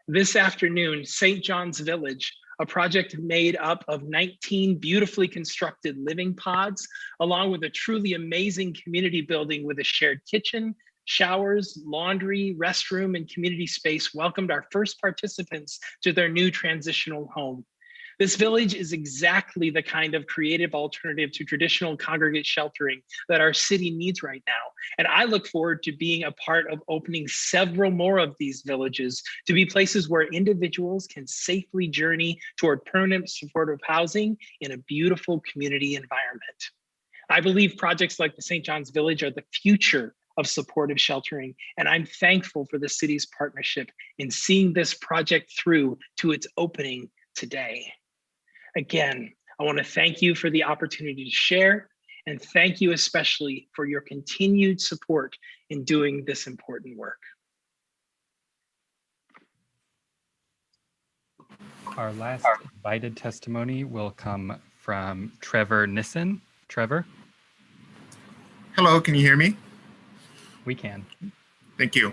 This afternoon, St. John's Village, a project made up of 19 beautifully constructed living pods, along with a truly amazing community building with a shared kitchen, showers, laundry, restroom, and community space, welcomed our first participants to their new transitional home. This village is exactly the kind of creative alternative to traditional congregate sheltering that our city needs right now. And I look forward to being a part of opening several more of these villages to be places where individuals can safely journey toward permanent supportive housing in a beautiful community environment. I believe projects like the St. John's Village are the future of supportive sheltering, and I'm thankful for the city's partnership in seeing this project through to its opening today. Again, I want to thank you for the opportunity to share, and thank you especially for your continued support in doing this important work. Our last invited testimony will come from Trevor Nissen. Trevor? Hello, can you hear me? We can. Thank you.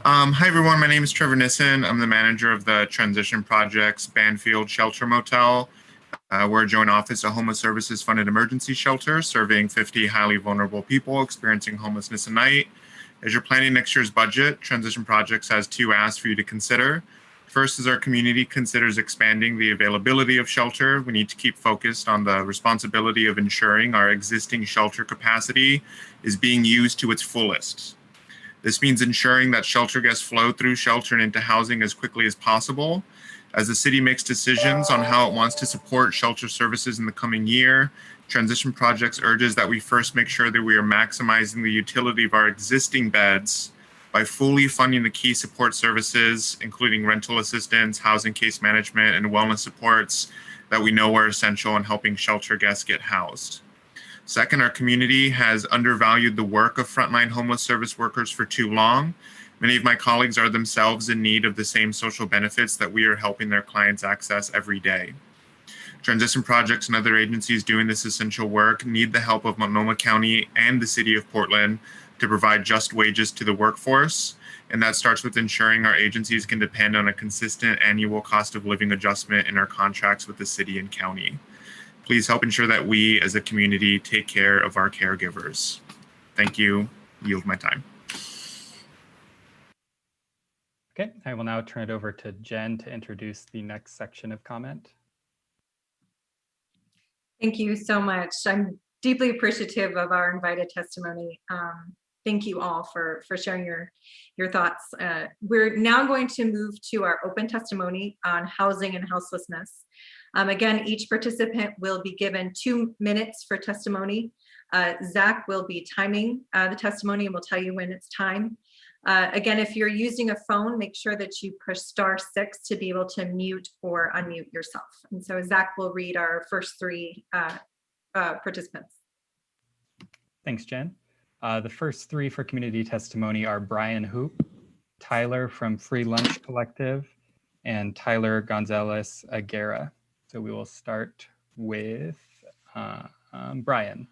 Hi, everyone. My name is Trevor Nissen. I'm the manager of the Transition Project's Banfield Shelter Motel. We're a joint office of homeless services funded emergency shelter serving 50 highly vulnerable people experiencing homelessness at night. As you're planning next year's budget, Transition Projects has 2 asks for you to consider. First is our community considers expanding the availability of shelter. We need to keep focused on the responsibility of ensuring our existing shelter capacity is being used to its fullest. This means ensuring that shelter guests flow through shelter and into housing as quickly as possible. As the city makes decisions on how it wants to support shelter services in the coming year, Transition Projects urges that we first make sure that we are maximizing the utility of our existing beds by fully funding the key support services, including rental assistance, housing case management, and wellness supports that we know are essential in helping shelter guests get housed. Second, our community has undervalued the work of frontline homeless service workers for too long. Many of my colleagues are themselves in need of the same social benefits that we are helping their clients access every day. Transition Projects and other agencies doing this essential work need the help of Multnomah County and the City of Portland to provide just wages to the workforce, and that starts with ensuring our agencies can depend on a consistent annual cost of living adjustment in our contracts with the city and county. Please help ensure that we as a community take care of our caregivers. Thank you. Yield my time. Okay, I will now turn it over to Jen to introduce the next section of comment. Thank you so much. I'm deeply appreciative of our invited testimony. Thank you all for sharing your thoughts. We're now going to move to our open testimony on housing and houselessness. Again, each participant will be given 2 minutes for testimony. Zach will be timing the testimony and will tell you when it's time. Again, if you're using a phone, make sure that you push *6 to be able to mute or unmute yourself. And so Zach will read our first 3 participants. Thanks, Jen. The first 3 for community testimony are Brian Hoop, Tyler from Free Lunch Collective, and Tyler Gonzalez Aguera. So we will start with Brian.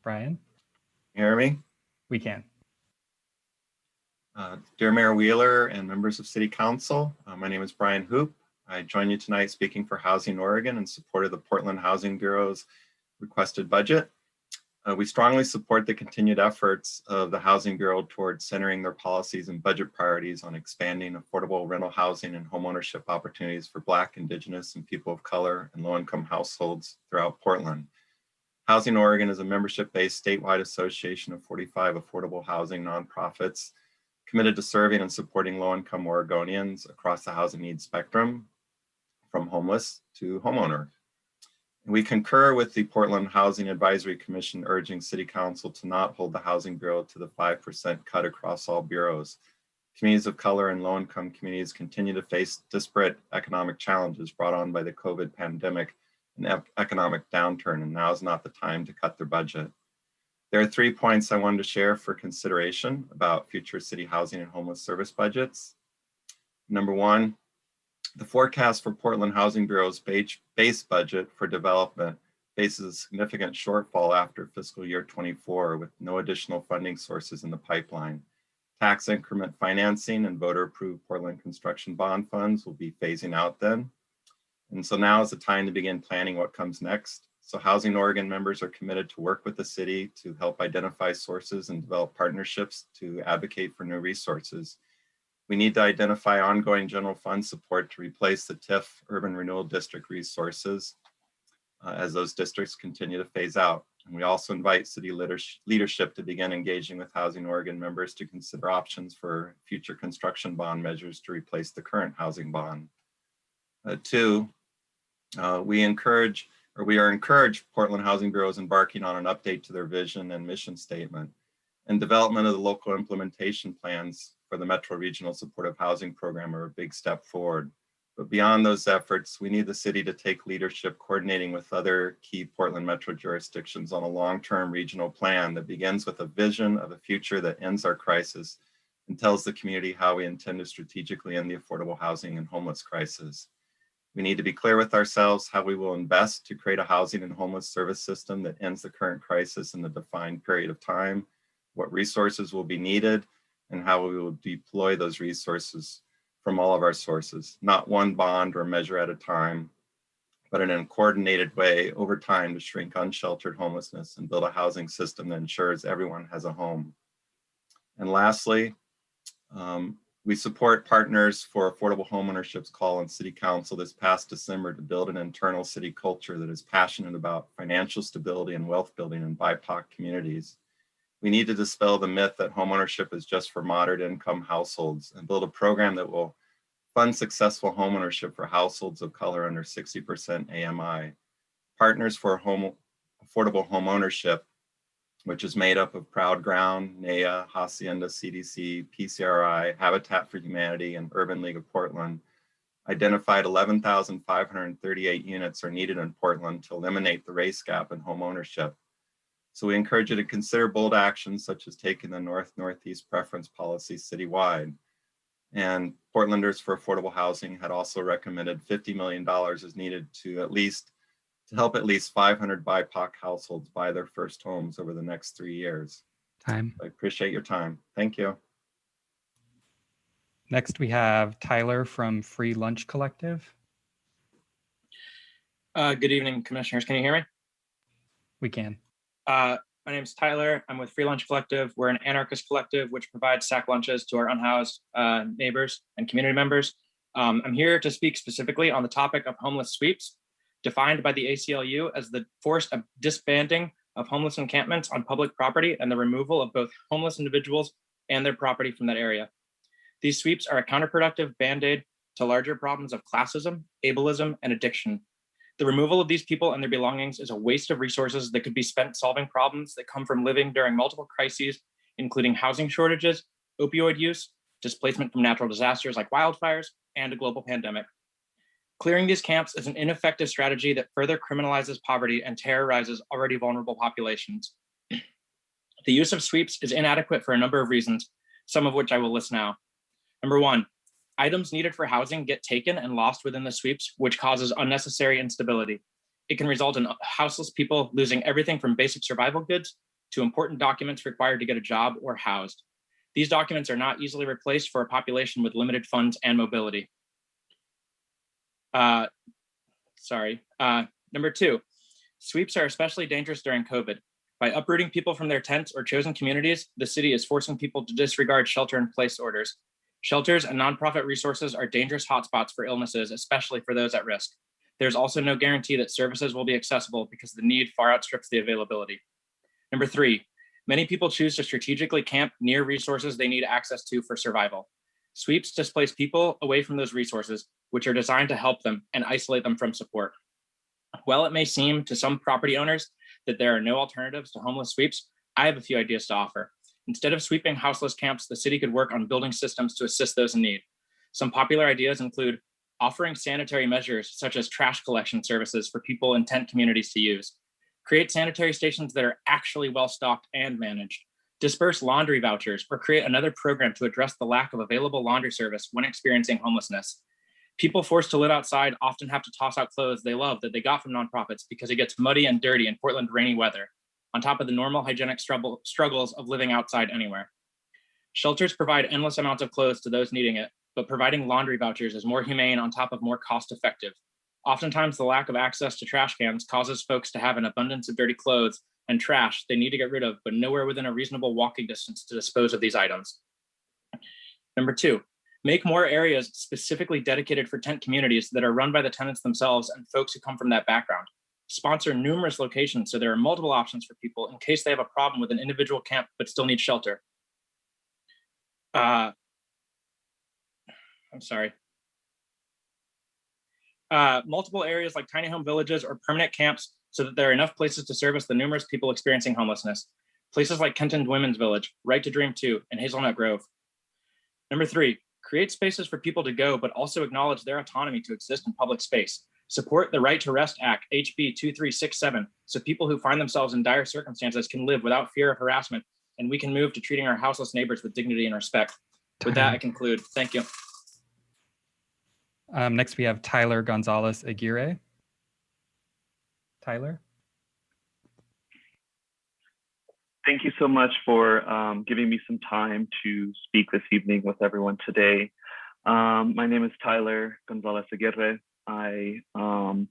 Brian? Can you hear me? We can. Dear Mayor Wheeler and members of City Council, my name is Brian Hoop. I join you tonight speaking for Housing Oregon in support of the Portland Housing Bureau's requested budget. We strongly support the continued efforts of the Housing Bureau towards centering their policies and budget priorities on expanding affordable rental housing and homeownership opportunities for Black, Indigenous, and people of color and low-income households throughout Portland. Housing Oregon is a membership-based statewide association of 45 affordable housing nonprofits committed to serving and supporting low-income Oregonians across the housing needs spectrum, from homeless to homeowner. We concur with the Portland Housing Advisory Commission urging City Council to not hold the Housing Bureau to the 5% cut across all bureaus. Communities of color and low-income communities continue to face disparate economic challenges brought on by the COVID pandemic and economic downturn, and now is not the time to cut their budget. There are 3 points I wanted to share for consideration about future city housing and homeless service budgets. Number 1, the forecast for Portland Housing Bureau's base budget for development faces a significant shortfall after fiscal year 24 with no additional funding sources in the pipeline. Tax increment financing and voter-approved Portland construction bond funds will be phasing out then. And so now is the time to begin planning what comes next. So Housing Oregon members are committed to work with the city to help identify sources and develop partnerships to advocate for new resources. We need to identify ongoing general fund support to replace the TIF Urban Renewal District resources as those districts continue to phase out. And we also invite city leadership to begin engaging with Housing Oregon members to consider options for future construction bond measures to replace the current housing bond. 2, we are encouraged Portland Housing Bureau is embarking on an update to their vision and mission statement and development of the local implementation plans for the Metro Regional Supportive Housing Program are a big step forward. But beyond those efforts, we need the city to take leadership coordinating with other key Portland Metro jurisdictions on a long-term regional plan that begins with a vision of a future that ends our crisis and tells the community how we intend to strategically end the affordable housing and homeless crisis. We need to be clear with ourselves how we will invest to create a housing and homeless service system that ends the current crisis in a defined period of time, what resources will be needed, and how we will deploy those resources from all of our sources, not one bond or measure at a time, but in a coordinated way over time to shrink unsheltered homelessness and build a housing system that ensures everyone has a home. And lastly, we support Partners for Affordable Homeownership's call on City Council this past December to build an internal city culture that is passionate about financial stability and wealth building in BIPOC communities. We need to dispel the myth that homeownership is just for moderate income households and build a program that will fund successful homeownership for households of color under 60% AMI. Partners for Affordable Homeownership, which is made up of Proud Ground, NEA, Hacienda CDC, PCRI, Habitat for Humanity, and Urban League of Portland, identified 11,538 units are needed in Portland to eliminate the race gap in homeownership. So we encourage you to consider bold actions such as taking the North-Northeast preference policy citywide. And Portlanders for Affordable Housing had also recommended $50 million is needed to help at least 500 BIPOC households buy their first homes over the next 3 years. Time. I appreciate your time. Thank you. Next, we have Tyler from Free Lunch Collective. Good evening, commissioners. Can you hear me? We can. My name is Tyler. I'm with Free Lunch Collective. We're an anarchist collective which provides sack lunches to our unhoused neighbors and community members. I'm here to speak specifically on the topic of homeless sweeps, defined by the ACLU as the forced disbanding of homeless encampments on public property and the removal of both homeless individuals and their property from that area. These sweeps are a counterproductive band-aid to larger problems of classism, ableism, and addiction. The removal of these people and their belongings is a waste of resources that could be spent solving problems that come from living during multiple crises, including housing shortages, opioid use, displacement from natural disasters like wildfires, and a global pandemic. Clearing these camps is an ineffective strategy that further criminalizes poverty and terrorizes already vulnerable populations. The use of sweeps is inadequate for a number of reasons, some of which I will list now. Number one, items needed for housing get taken and lost within the sweeps, which causes unnecessary instability. It can result in houseless people losing everything from basic survival goods to important documents required to get a job or housed. These documents are not easily replaced for a population with limited funds and mobility. Number two, sweeps are especially dangerous during COVID. By uprooting people from their tents or chosen communities, the city is forcing people to disregard shelter-in-place orders. Shelters and nonprofit resources are dangerous hotspots for illnesses, especially for those at risk. There's also no guarantee that services will be accessible because the need far outstrips the availability. Number three, many people choose to strategically camp near resources they need access to for survival. Sweeps displace people away from those resources, which are designed to help them and isolate them from support. While it may seem to some property owners that there are no alternatives to homeless sweeps, I have a few ideas to offer. Instead of sweeping houseless camps, the city could work on building systems to assist those in need. Some popular ideas include offering sanitary measures such as trash collection services for people in tent communities to use. Create sanitary stations that are actually well-stocked and managed. Disperse laundry vouchers or create another program to address the lack of available laundry service when experiencing homelessness. People forced to live outside often have to toss out clothes they love that they got from nonprofits because it gets muddy and dirty in Portland rainy weather, on top of the normal hygienic struggles of living outside anywhere. Shelters provide endless amounts of clothes to those needing it, but providing laundry vouchers is more humane on top of more cost-effective. Oftentimes, the lack of access to trash cans causes folks to have an abundance of dirty clothes and trash they need to get rid of, but nowhere within a reasonable walking distance to dispose of these items. Number two, make more areas specifically dedicated for tent communities that are run by the tenants themselves and folks who come from that background. Sponsor numerous locations so there are multiple options for people in case they have a problem with an individual camp but still need shelter. Multiple areas like tiny home villages or permanent camps so that there are enough places to service the numerous people experiencing homelessness. Places like Kenton Women's Village, Right to Dream 2, and Hazelnut Grove. Number three, create spaces for people to go, but also acknowledge their autonomy to exist in public space. Support the Right to Rest Act, HB 2367, so people who find themselves in dire circumstances can live without fear of harassment, and we can move to treating our houseless neighbors with dignity and respect. With that, I conclude. Thank you. Next, we have Tyler Gonzalez Aguirre. Tyler. Thank you so much for giving me some time to speak this evening with everyone today. My name is Tyler Gonzalez Aguirre. I am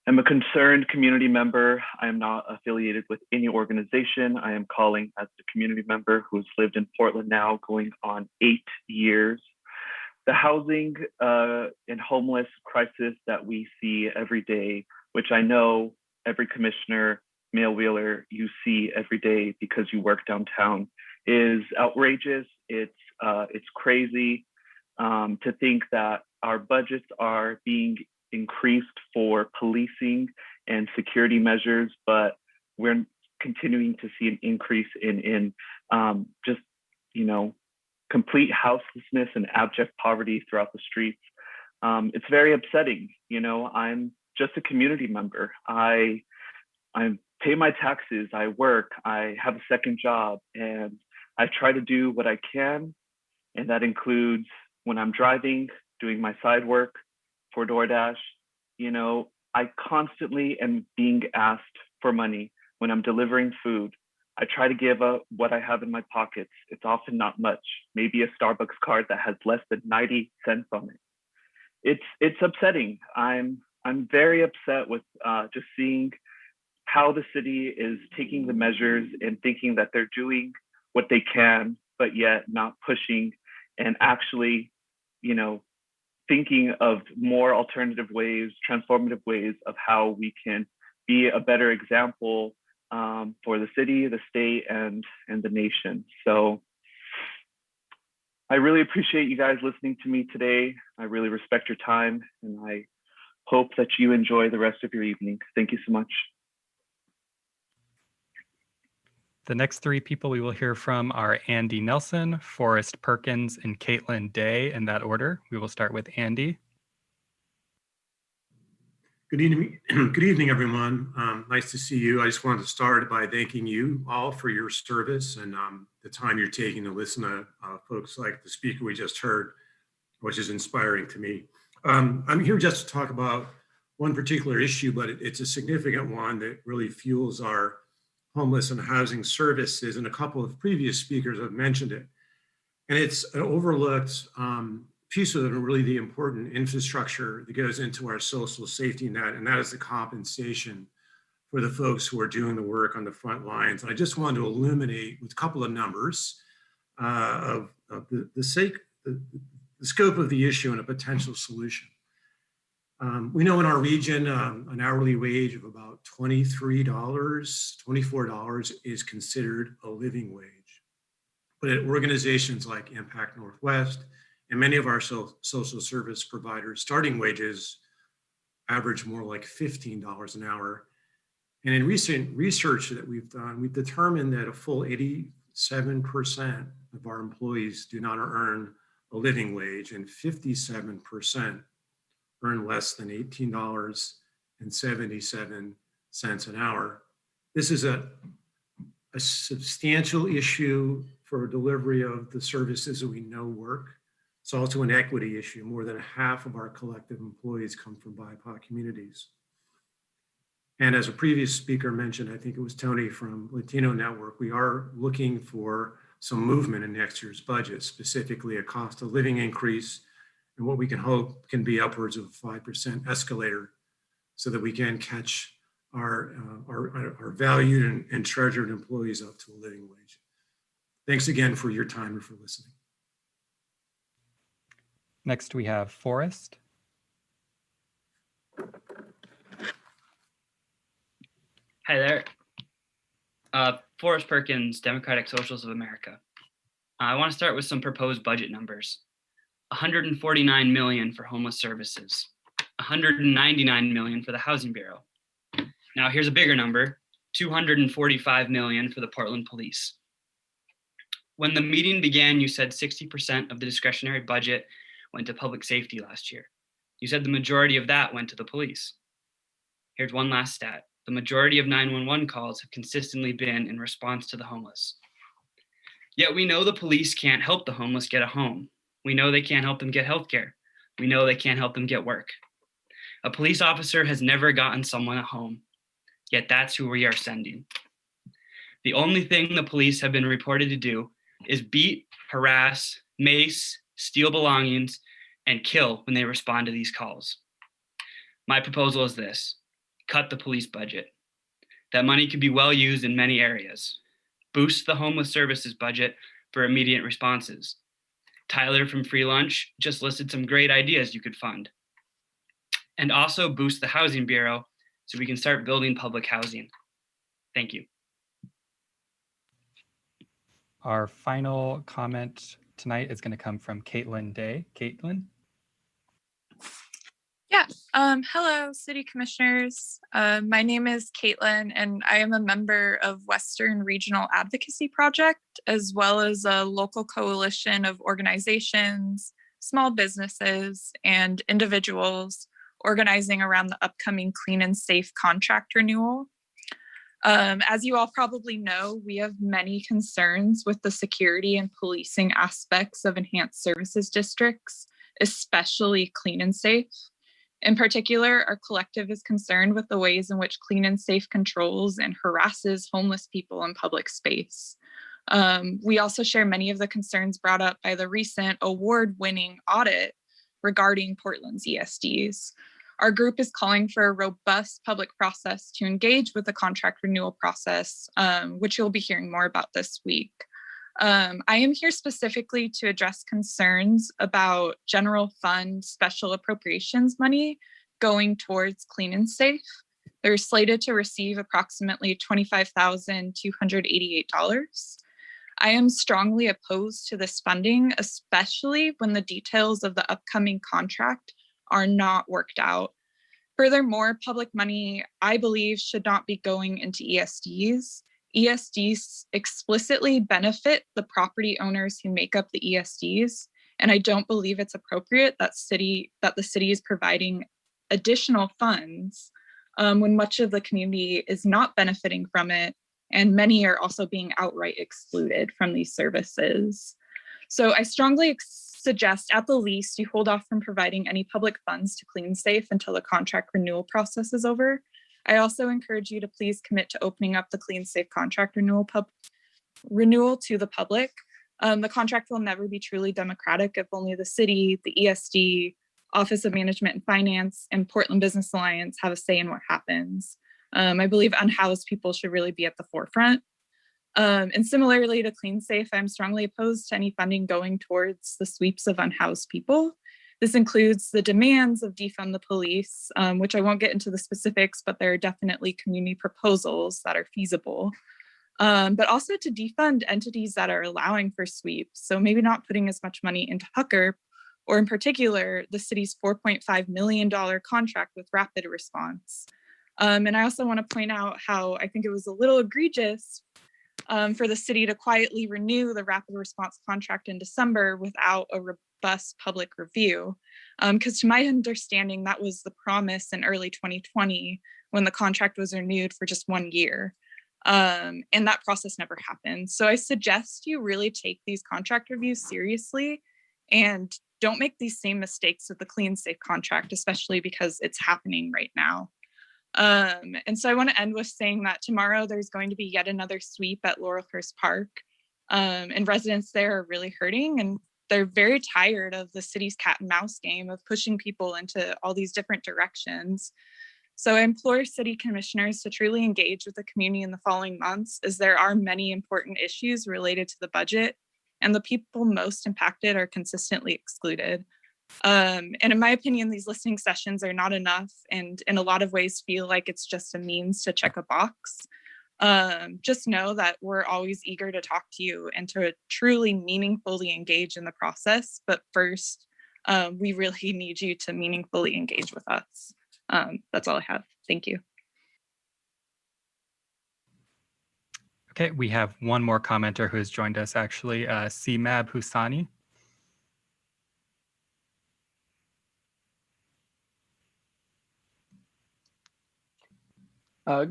a concerned community member. I am not affiliated with any organization. I am calling as a community member who has lived in Portland now going on 8 years. The housing and homeless crisis that we see every day, which I know every commissioner, Mail Wheeler, you see every day because you work downtown, is outrageous. It's crazy to think that our budgets are being increased for policing and security measures, but we're continuing to see an increase in just, you know, complete houselessness and abject poverty throughout the streets. It's very upsetting. You know, I'm just a community member. I pay my taxes, I work, I have a second job, and I try to do what I can. And that includes when I'm driving, doing my side work for DoorDash. You know, I constantly am being asked for money when I'm delivering food. I try to give up what I have in my pockets. It's often not much, maybe a Starbucks card that has less than 90 cents on it. It's upsetting. I'm very upset with just seeing how the city is taking the measures and thinking that they're doing what they can, but yet not pushing and actually, you know, thinking of more alternative ways, transformative ways of how we can be a better example for the city, the state, and the nation. So I really appreciate you guys listening to me today. I really respect your time, and I hope that you enjoy the rest of your evening. Thank you so much. The next three people we will hear from are Andy Nelson, Forrest Perkins, and Caitlin Day in that order. We will start with Andy. Good evening, good evening, everyone. Nice to see you. I just wanted to start by thanking you all for your service and the time you're taking to listen to folks like the speaker we just heard, which is inspiring to me. I'm here just to talk about one particular issue, but it's a significant one that really fuels our homeless and housing services, and a couple of previous speakers have mentioned it. And it's an overlooked piece of really the important infrastructure that goes into our social safety net, and that is the compensation for the folks who are doing the work on the front lines. And I just wanted to illuminate with a couple of numbers of the scope of the issue and a potential solution. We know in our region, an hourly wage of about $23, $24 is considered a living wage. But at organizations like Impact Northwest and many of our social service providers, starting wages average more like $15 an hour. And in recent research that we've done, we've determined that a full 87% of our employees do not earn a living wage, and 57% earn less than $18.77 an hour. This is a substantial issue for delivery of the services that we know work. It's also an equity issue. More than half of our collective employees come from BIPOC communities. And as a previous speaker mentioned, I think it was Tony from Latino Network, we are looking for some movement in next year's budget, specifically a cost of living increase and what we can hope can be upwards of a 5% escalator, so that we can catch our valued and treasured employees up to a living wage. Thanks again for your time and for listening. Next, we have Forrest. Hi there. Forrest Perkins, Democratic Socialists of America. I want to start with some proposed budget numbers. $149 million for homeless services, $199 million for the Housing Bureau. Now here's a bigger number, $245 million for the Portland Police. When the meeting began, you said 60% of the discretionary budget went to public safety last year. You said the majority of that went to the police. Here's one last stat. The majority of 911 calls have consistently been in response to the homeless. Yet we know the police can't help the homeless get a home. We know they can't help them get healthcare. We know they can't help them get work. A police officer has never gotten someone a home, yet that's who we are sending. The only thing the police have been reported to do is beat, harass, mace, steal belongings, and kill when they respond to these calls. My proposal is this: cut the police budget. That money could be well used in many areas. Boost the homeless services budget for immediate responses. Tyler from Free Lunch just listed some great ideas you could fund. And also boost the Housing Bureau so we can start building public housing. Thank you. Our final comment tonight is going to come from Caitlin Day. Caitlin? Yeah, hello, City Commissioners. My name is Caitlin, and I am a member of Western Regional Advocacy Project, as well as a local coalition of organizations, small businesses, and individuals organizing around the upcoming clean and safe contract renewal. As you all probably know, we have many concerns with the security and policing aspects of enhanced services districts, especially clean and safe. In particular, our collective is concerned with the ways in which clean and safe controls and harasses homeless people in public space. We also share many of the concerns brought up by the recent award-winning audit regarding Portland's ESDs. Our group is calling for a robust public process to engage with the contract renewal process, which you'll be hearing more about this week. I am here specifically to address concerns about general fund special appropriations money going towards clean and safe. They're slated to receive approximately $25,288. I am strongly opposed to this funding, especially when the details of the upcoming contract are not worked out. Furthermore, public money, I believe, should not be going into ESDs. ESDs explicitly benefit the property owners who make up the ESDs, and I don't believe it's appropriate that the city is providing additional funds when much of the community is not benefiting from it, and many are also being outright excluded from these services. So I strongly suggest at the least you hold off from providing any public funds to CleanSafe until the contract renewal process is over. I also encourage you to please commit to opening up the CleanSafe contract renewal to the public. The contract will never be truly democratic if only the city, the ESD, Office of Management and Finance, and Portland Business Alliance have a say in what happens. I believe unhoused people should really be at the forefront. And similarly to CleanSafe, I'm strongly opposed to any funding going towards the sweeps of unhoused people. This includes the demands of defund the police, which I won't get into the specifics, but there are definitely community proposals that are feasible. But also to defund entities that are allowing for sweeps. So maybe not putting as much money into Hucker, or in particular, the city's $4.5 million contract with Rapid Response. And I also want to point out how I think it was a little egregious for the city to quietly renew the Rapid Response contract in December without a robust public review. Because to my understanding, that was the promise in early 2020 when the contract was renewed for just 1 year. And that process never happened. So I suggest you really take these contract reviews seriously and don't make these same mistakes with the CleanSafe contract, especially because it's happening right now. And so I want to end with saying that tomorrow there's going to be yet another sweep at Laurelhurst Park. And residents there are really hurting, and they're very tired of the city's cat and mouse game of pushing people into all these different directions. So I implore city commissioners to truly engage with the community in the following months, as there are many important issues related to the budget, and the people most impacted are consistently excluded. And in my opinion, these listening sessions are not enough, and in a lot of ways feel like it's just a means to check a box. Just know that we're always eager to talk to you and to truly meaningfully engage in the process. But first, we really need you to meaningfully engage with us. That's all I have. Thank you. Okay, we have one more commenter who has joined us actually, Simab Husani.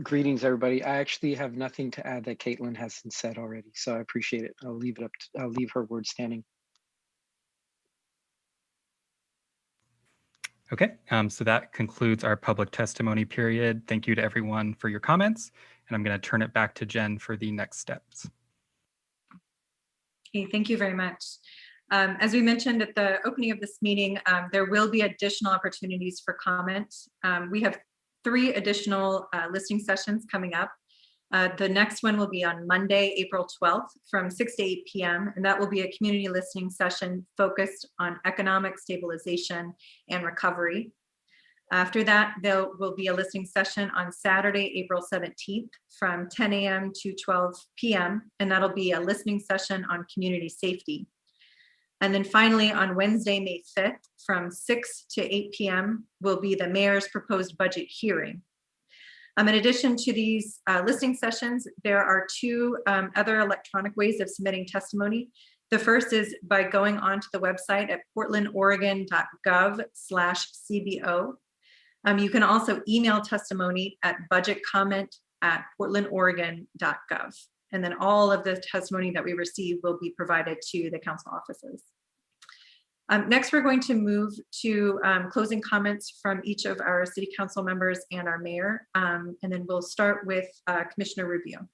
Greetings, everybody. I actually have nothing to add that Caitlin hasn't said already, so I appreciate it. I'll leave her word standing. Okay, so that concludes our public testimony period. Thank you to everyone for your comments, and I'm going to turn it back to Jen for the next steps. Okay, thank you very much. As we mentioned at the opening of this meeting, there will be additional opportunities for comment. We have 3 additional listening sessions coming up. The next one will be on Monday, April 12th from 6 to 8 p.m. And that will be a community listening session focused on economic stabilization and recovery. After that, there will be a listening session on Saturday, April 17th from 10 a.m. to 12 p.m. And that'll be a listening session on community safety. And then finally, on Wednesday, May 5th, from 6 to 8 p.m. will be the mayor's proposed budget hearing. In addition to these listening sessions, there are 2 other electronic ways of submitting testimony. The first is by going onto the website at portlandoregon.gov/CBO. You can also email testimony at budgetcomment@portlandoregon.gov. And then all of the testimony that we receive will be provided to the council offices. Next, we're going to move to closing comments from each of our city council members and our mayor. And then we'll start with Commissioner Rubio.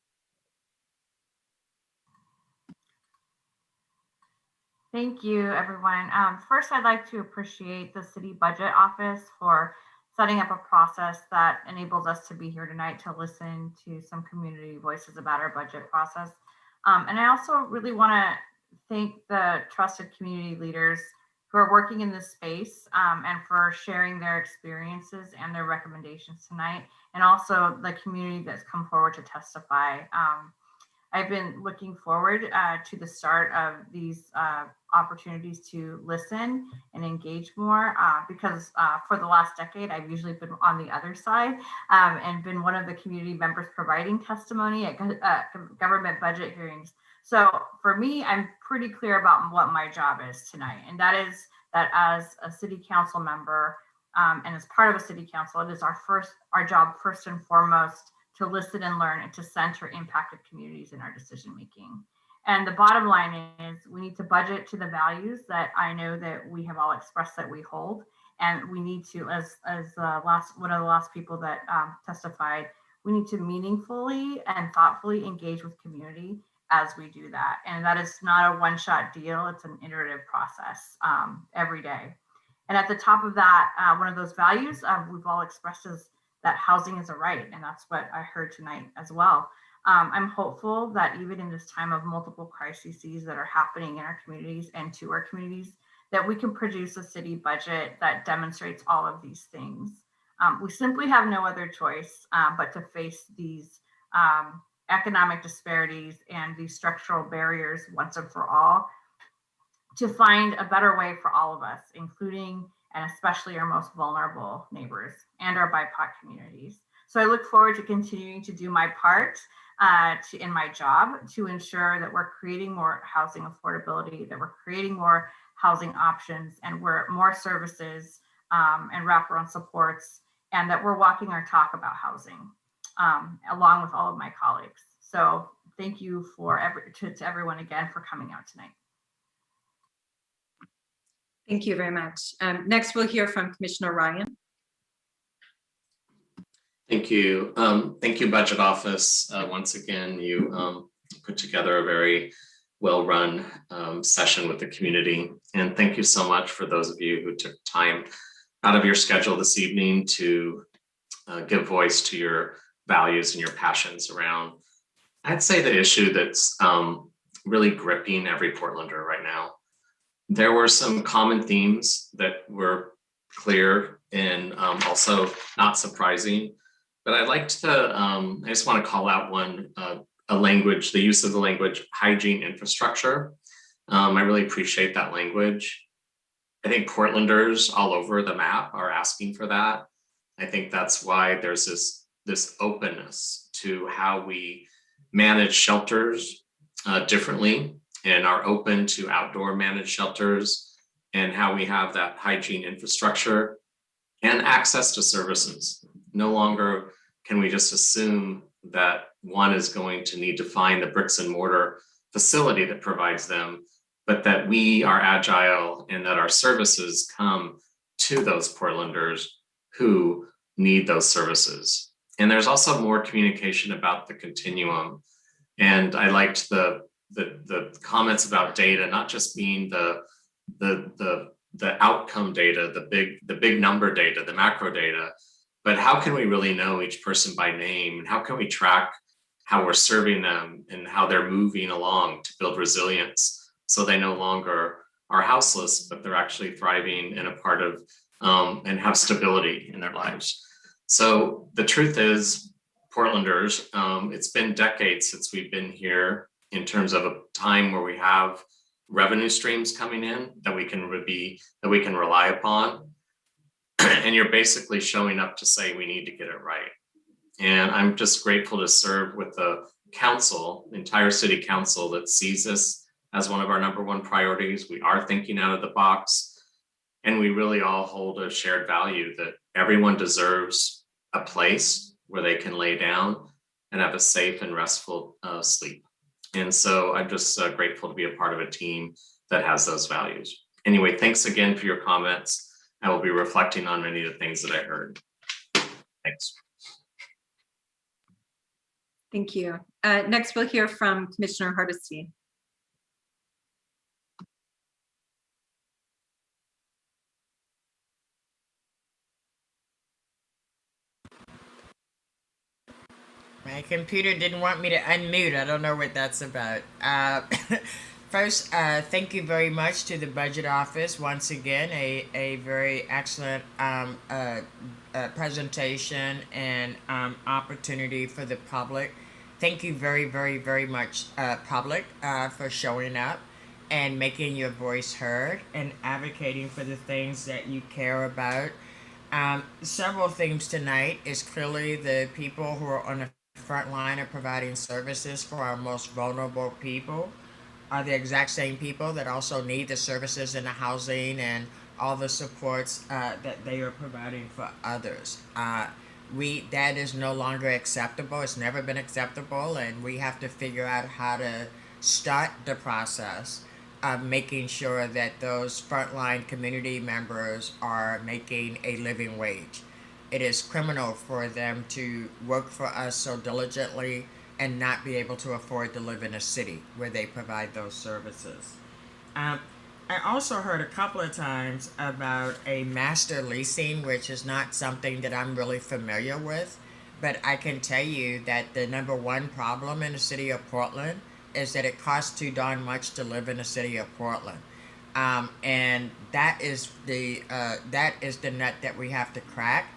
Thank you, everyone. First, I'd like to appreciate the City Budget Office for setting up a process that enables us to be here tonight to listen to some community voices about our budget process. And I also really want to thank the trusted community leaders who are working in this space and for sharing their experiences and their recommendations tonight, and also the community that's come forward to testify. I've been looking forward to the start of these opportunities to listen and engage more because for the last decade, I've usually been on the other side and been one of the community members providing testimony at government budget hearings. So for me, I'm pretty clear about what my job is tonight. And that is that as a city council member and as part of a city council, it is our job first and foremost to listen and learn and to center impacted communities in our decision making. And the bottom line is we need to budget to the values that I know that we have all expressed that we hold. And we need to, as one of the last people that testified, we need to meaningfully and thoughtfully engage with community as we do that. And that is not a one-shot deal. It's an iterative process every day. And at the top of that, one of those values we've all expressed is that housing is a right. And that's what I heard tonight as well. I'm hopeful that even in this time of multiple crises that are happening in our communities and to our communities, that we can produce a city budget that demonstrates all of these things. We simply have no other choice but to face these economic disparities and these structural barriers once and for all, to find a better way for all of us, including and especially our most vulnerable neighbors and our BIPOC communities. So I look forward to continuing to do my part in my job to ensure that we're creating more housing affordability, that we're creating more housing options and we're more services and wraparound supports, and that we're walking our talk about housing along with all of my colleagues. So thank you to everyone again for coming out tonight. Thank you very much. Next, we'll hear from Commissioner Ryan. Thank you. Thank you, Budget Office. Once again, you put together a very well-run session with the community. And thank you so much for those of you who took time out of your schedule this evening to give voice to your values and your passions around, I'd say, the issue that's really gripping every Portlander right now. There were some common themes that were clear and also not surprising, but I'd like to, I just want to call out one, the use of the language hygiene infrastructure. I really appreciate that language. I think Portlanders all over the map are asking for that. I think that's why there's this openness to how we manage shelters differently, and are open to outdoor managed shelters, and how we have that hygiene infrastructure and access to services. No longer can we just assume that one is going to need to find the bricks and mortar facility that provides them, but that we are agile and that our services come to those Portlanders who need those services. And there's also more communication about the continuum. And I liked the comments about data, not just being the outcome data, the big number data, the macro data, but how can we really know each person by name? And how can we track how we're serving them and how they're moving along to build resilience so they no longer are houseless, but they're actually thriving and a part of and have stability in their lives. So the truth is, Portlanders, it's been decades since we've been here in terms of a time where we have revenue streams coming in that we can rely upon. And you're basically showing up to say we need to get it right. And I'm just grateful to serve with the council, the entire city council, that sees this as one of our #1 priorities. We are thinking out of the box, and we really all hold a shared value that everyone deserves a place where they can lay down and have a safe and restful sleep. And so I'm just grateful to be a part of a team that has those values. Anyway, thanks again for your comments. I will be reflecting on many of the things that I heard. Thanks. Thank you. Next, we'll hear from Commissioner Hardesty. My computer didn't want me to unmute. I don't know what that's about. First, thank you very much to the Budget Office. Once again, a very excellent presentation and opportunity for the public thank you very, very, very much, public, for showing up and making your voice heard and advocating for the things that you care about. Several themes tonight is clearly the people who are on the front line of providing services for our most vulnerable people are the exact same people that also need the services and the housing and all the supports that they are providing for others. That is no longer acceptable. It's never been acceptable, and we have to figure out how to start the process of making sure that those frontline community members are making a living wage. It is criminal for them to work for us so diligently and not be able to afford to live in a city where they provide those services. Um, I also heard a couple of times about a master leasing, which is not something that I'm really familiar with, but I can tell you that the number one problem in the city of Portland is that it costs too darn much to live in the city of Portland. And that is the nut that we have to crack.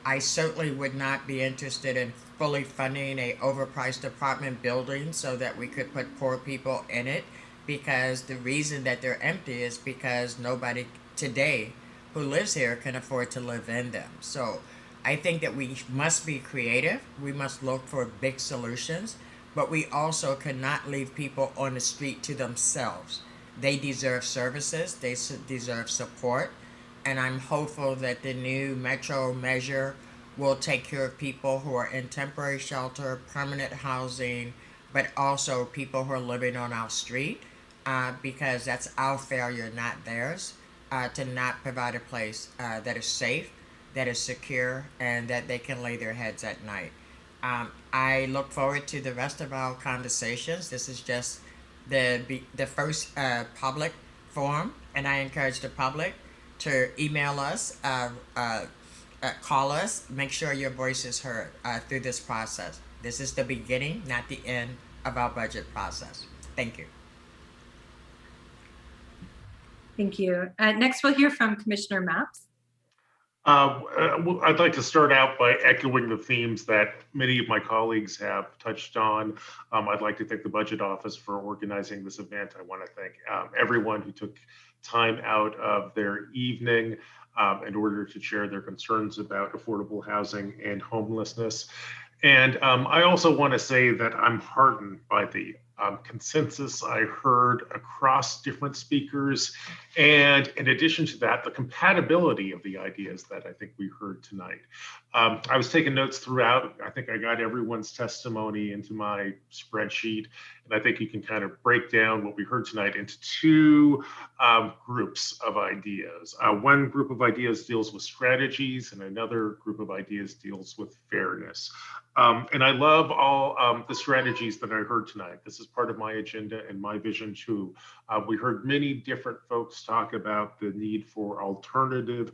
I certainly would not be interested in fully funding a overpriced apartment building so that we could put poor people in it, because the reason that they're empty is because nobody today who lives here can afford to live in them. So I think that we must be creative. We must look for big solutions, but we also cannot leave people on the street to themselves. They deserve services, they deserve support, and I'm hopeful that the new metro measure will take care of people who are in temporary shelter, permanent housing, but also people who are living on our street, because that's our failure, not theirs, to not provide a place that is safe, that is secure, and that they can lay their heads at night. I look forward to the rest of our conversations. This is just the first public forum, and I encourage the public to email us, call us, make sure your voice is heard through this process. This is the beginning, not the end of our budget process. Thank you. Thank you. Next, we'll hear from Commissioner Maps. I'd like to start out by echoing the themes that many of my colleagues have touched on. I'd like to thank the Budget Office for organizing this event. I want to thank everyone who took time out of their evening in order to share their concerns about affordable housing and homelessness. And I also want to say that I'm heartened by the consensus I heard across different speakers. And in addition to that, the compatibility of the ideas that I think we heard tonight. I was taking notes throughout. I think I got everyone's testimony into my spreadsheet. And I think you can kind of break down what we heard tonight into two groups of ideas. One group of ideas deals with strategies, and another group of ideas deals with fairness. And I love all the strategies that I heard tonight. This is part of my agenda and my vision too. We heard many different folks talk about the need for alternative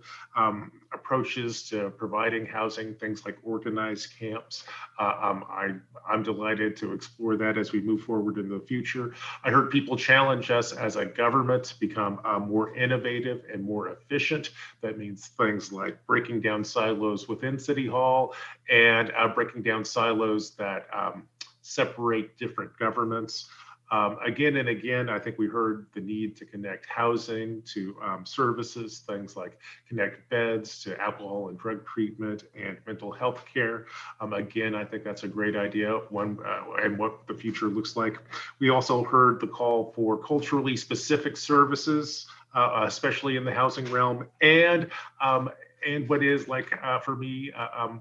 approaches to providing housing, things like organized camps. I'm delighted to explore that as we move forward in the future. I heard people challenge us as a government to become more innovative and more efficient. That means things like breaking down silos within City Hall and breaking down silos that separate different governments. Again and again, I think we heard the need to connect housing to services, things like connect beds to alcohol and drug treatment and mental health care. Again, I think that's a great idea, and what the future looks like. We also heard the call for culturally specific services, especially in the housing realm, and what is, like, for me,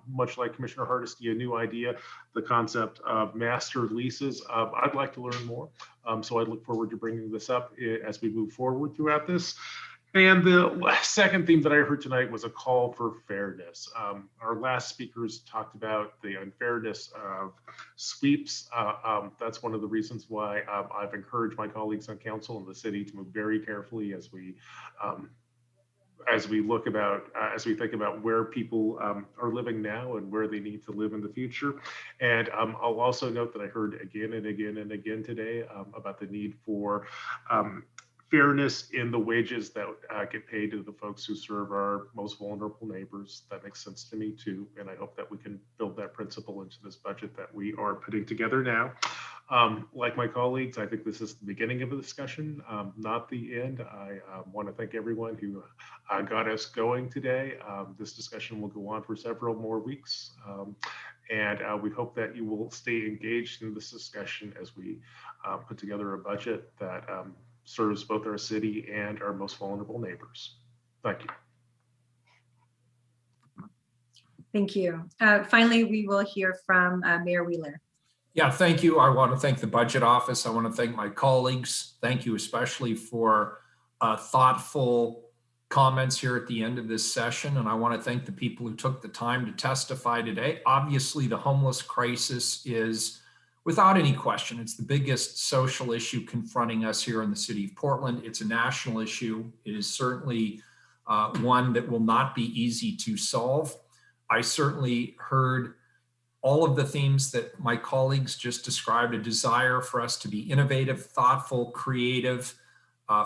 much like Commissioner Hardesty, a new idea, the concept of master leases. I'd like to learn more. So I look forward to bringing this up as we move forward throughout this. And the second theme that I heard tonight was a call for fairness. Our last speakers talked about the unfairness of sweeps. That's one of the reasons why I've encouraged my colleagues on council and the city to move very carefully as we think about where people are living now and where they need to live in the future. And I'll also note that I heard again and again and again today about the need for fairness in the wages that get paid to the folks who serve our most vulnerable neighbors. That makes sense to me too. And I hope that we can build that principle into this budget that we are putting together now. Like my colleagues, I think this is the beginning of a discussion, not the end. I want to thank everyone who got us going today. This discussion will go on for several more weeks. And we hope that you will stay engaged in this discussion as we put together a budget that serves both our city and our most vulnerable neighbors. Thank you. Thank you. Finally, we will hear from Mayor Wheeler. Yeah, thank you. I want to thank the Budget Office. I want to thank my colleagues. Thank you especially for thoughtful comments here at the end of this session. And I want to thank the people who took the time to testify today. Obviously, the homeless crisis is, without any question, it's the biggest social issue confronting us here in the city of Portland. It's a national issue. It is certainly one that will not be easy to solve. I certainly heard all of the themes that my colleagues just described, a desire for us to be innovative, thoughtful, creative,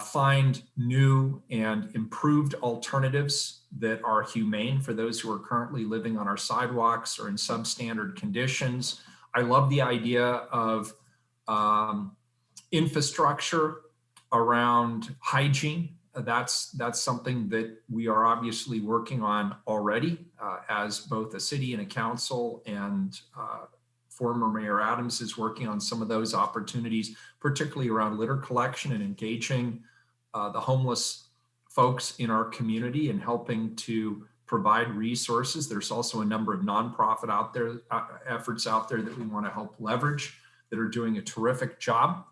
find new and improved alternatives that are humane for those who are currently living on our sidewalks or in substandard conditions. I love the idea of infrastructure around hygiene. That's something that we are obviously working on already as both a city and a council, and former Mayor Adams is working on some of those opportunities, particularly around litter collection and engaging the homeless folks in our community and helping to provide resources. There's also a number of nonprofit efforts out there that we want to help leverage that are doing a terrific job.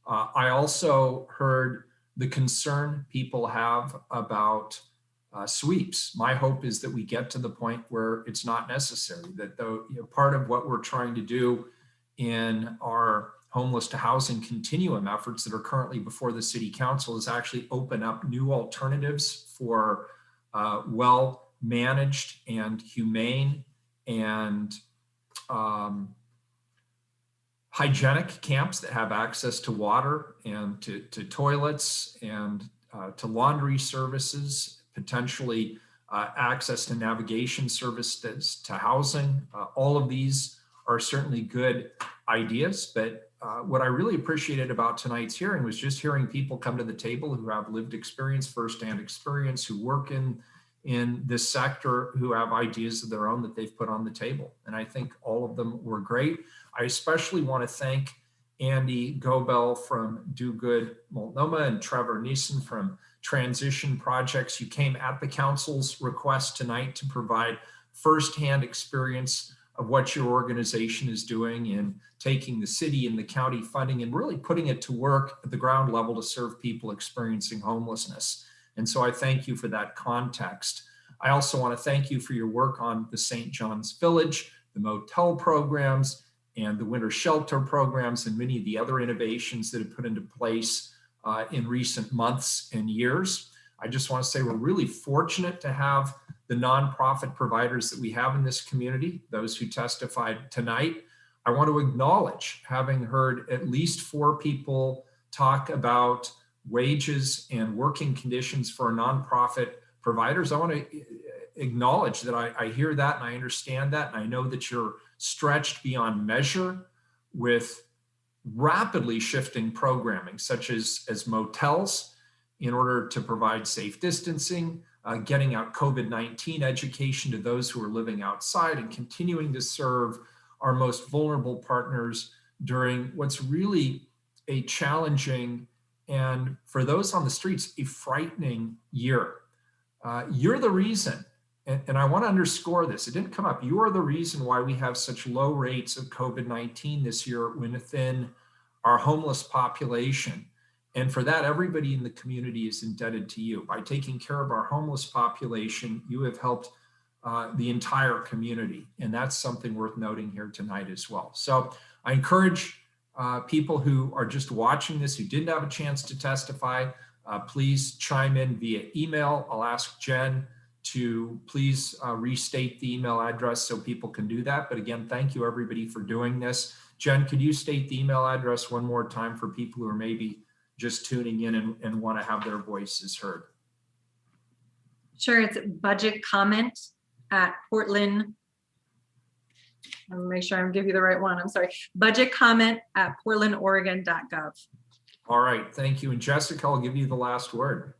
I also heard the concern people have about sweeps. My hope is that we get to the point where it's not necessary, that though part of what we're trying to do in our homeless to housing continuum efforts that are currently before the city council is actually open up new alternatives for well-managed and humane and hygienic camps that have access to water and to toilets and to laundry services, potentially access to navigation services, to housing. All of these are certainly good ideas, but what I really appreciated about tonight's hearing was just hearing people come to the table who have lived experience, firsthand experience, who work in this sector, who have ideas of their own that they've put on the table. And I think all of them were great. I especially want to thank Andy Gobel from Do Good Multnomah and Trevor Neeson from Transition Projects. You came at the council's request tonight to provide firsthand experience of what your organization is doing in taking the city and the county funding and really putting it to work at the ground level to serve people experiencing homelessness. And so I thank you for that context. I also want to thank you for your work on the St. John's Village, the motel programs, and the winter shelter programs, and many of the other innovations that have put into place in recent months and years. I just want to say we're really fortunate to have the nonprofit providers that we have in this community, those who testified tonight. I want to acknowledge, having heard at least 4 people talk about wages and working conditions for nonprofit providers. I want to acknowledge that I hear that and I understand that. And I know that you're stretched beyond measure with rapidly shifting programming, such as motels, in order to provide safe distancing, getting out COVID-19 education to those who are living outside, and continuing to serve our most vulnerable partners during what's really a challenging and, for those on the streets, a frightening year. You're the reason, and I want to underscore this, it didn't come up, you are the reason why we have such low rates of COVID-19 this year within our homeless population. And for that, everybody in the community is indebted to you. By taking care of our homeless population, you have helped the entire community. And that's something worth noting here tonight as well. So I encourage people who are just watching this, who didn't have a chance to testify, please chime in via email. I'll ask Jen to please restate the email address so people can do that. But again, thank you everybody for doing this. Jen, could you state the email address one more time for people who are maybe just tuning in and want to have their voices heard? Sure, it's budget comment at Portland. Let me make sure I'm giving you the right one. I'm sorry. Budget comment at portlandoregon.gov. All right, thank you. And Jessica, I'll give you the last word.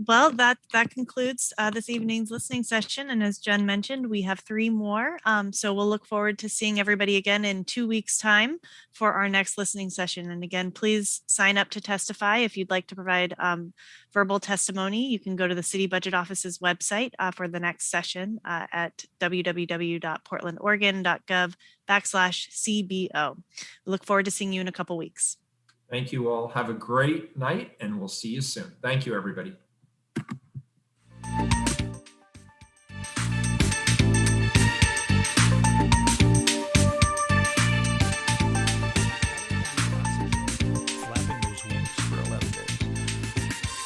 Well, that concludes this evening's listening session. And as Jen mentioned, we have 3 more. So we'll look forward to seeing everybody again in 2 weeks' time for our next listening session. And again, please sign up to testify. If you'd like to provide verbal testimony, you can go to the City Budget Office's website for the next session at www.portlandoregon.gov/CBO. We look forward to seeing you in a couple weeks. Thank you all. Have a great night, and we'll see you soon. Thank you, everybody.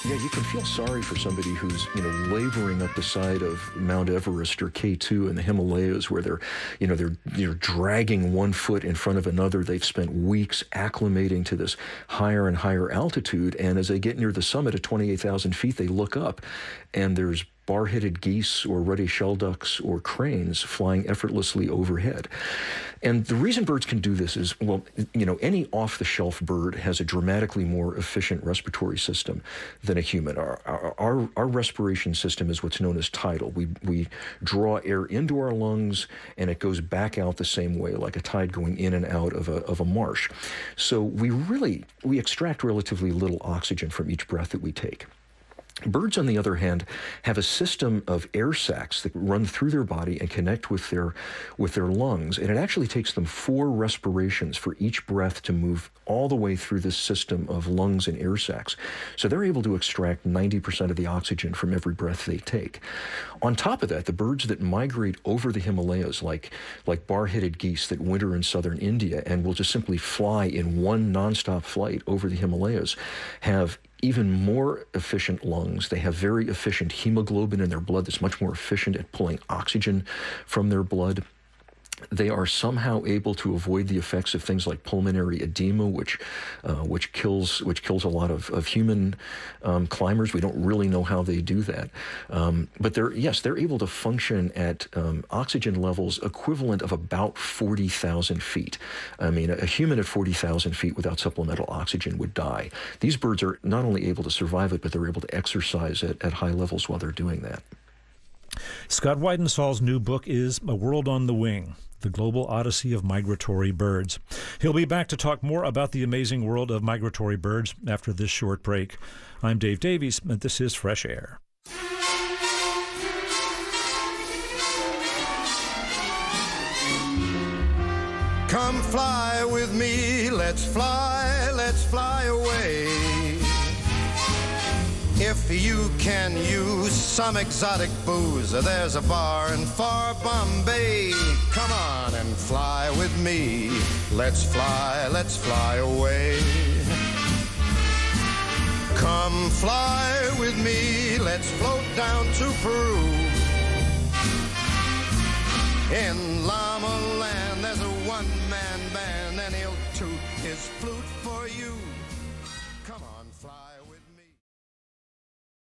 Yeah, you can feel sorry for somebody who's, laboring up the side of Mount Everest or K2 in the Himalayas, where they're dragging one foot in front of another. They've spent weeks acclimating to this higher and higher altitude, and as they get near the summit at 28,000 feet, they look up, and there's bar-headed geese or ruddy shell ducks or cranes flying effortlessly overhead. And the reason birds can do this is, any off-the-shelf bird has a dramatically more efficient respiratory system than a human. Our respiration system is what's known as tidal. We draw air into our lungs, and it goes back out the same way, like a tide going in and out of a marsh. So we extract relatively little oxygen from each breath that we take. Birds, on the other hand, have a system of air sacs that run through their body and connect with their lungs, and it actually takes them 4 respirations for each breath to move all the way through this system of lungs and air sacs. So they're able to extract 90% of the oxygen from every breath they take. On top of that, the birds that migrate over the Himalayas, like bar-headed geese that winter in southern India and will just simply fly in one nonstop flight over the Himalayas, have even more efficient lungs. They have very efficient hemoglobin in their blood that's much more efficient at pulling oxygen from their blood. They are somehow able to avoid the effects of things like pulmonary edema, which kills a lot of human climbers. We don't really know how they do that, but they're able to function at oxygen levels equivalent of about 40,000 feet. I mean, a human at 40,000 feet without supplemental oxygen would die. These birds are not only able to survive it, but they're able to exercise at high levels while they're doing that. Scott Weidensaul's new book is A World on the Wing, The Global Odyssey of Migratory Birds. He'll be back to talk more about the amazing world of migratory birds after this short break. I'm Dave Davies, and this is Fresh Air. Come fly with me, let's fly away. If you can use some exotic booze, there's a bar in far Bombay. Come on and fly with me. Let's fly away. Come fly with me, let's float down to Peru. In Llama Land, there's a one-man band, and he'll toot his flute for you. Come on, fly with me.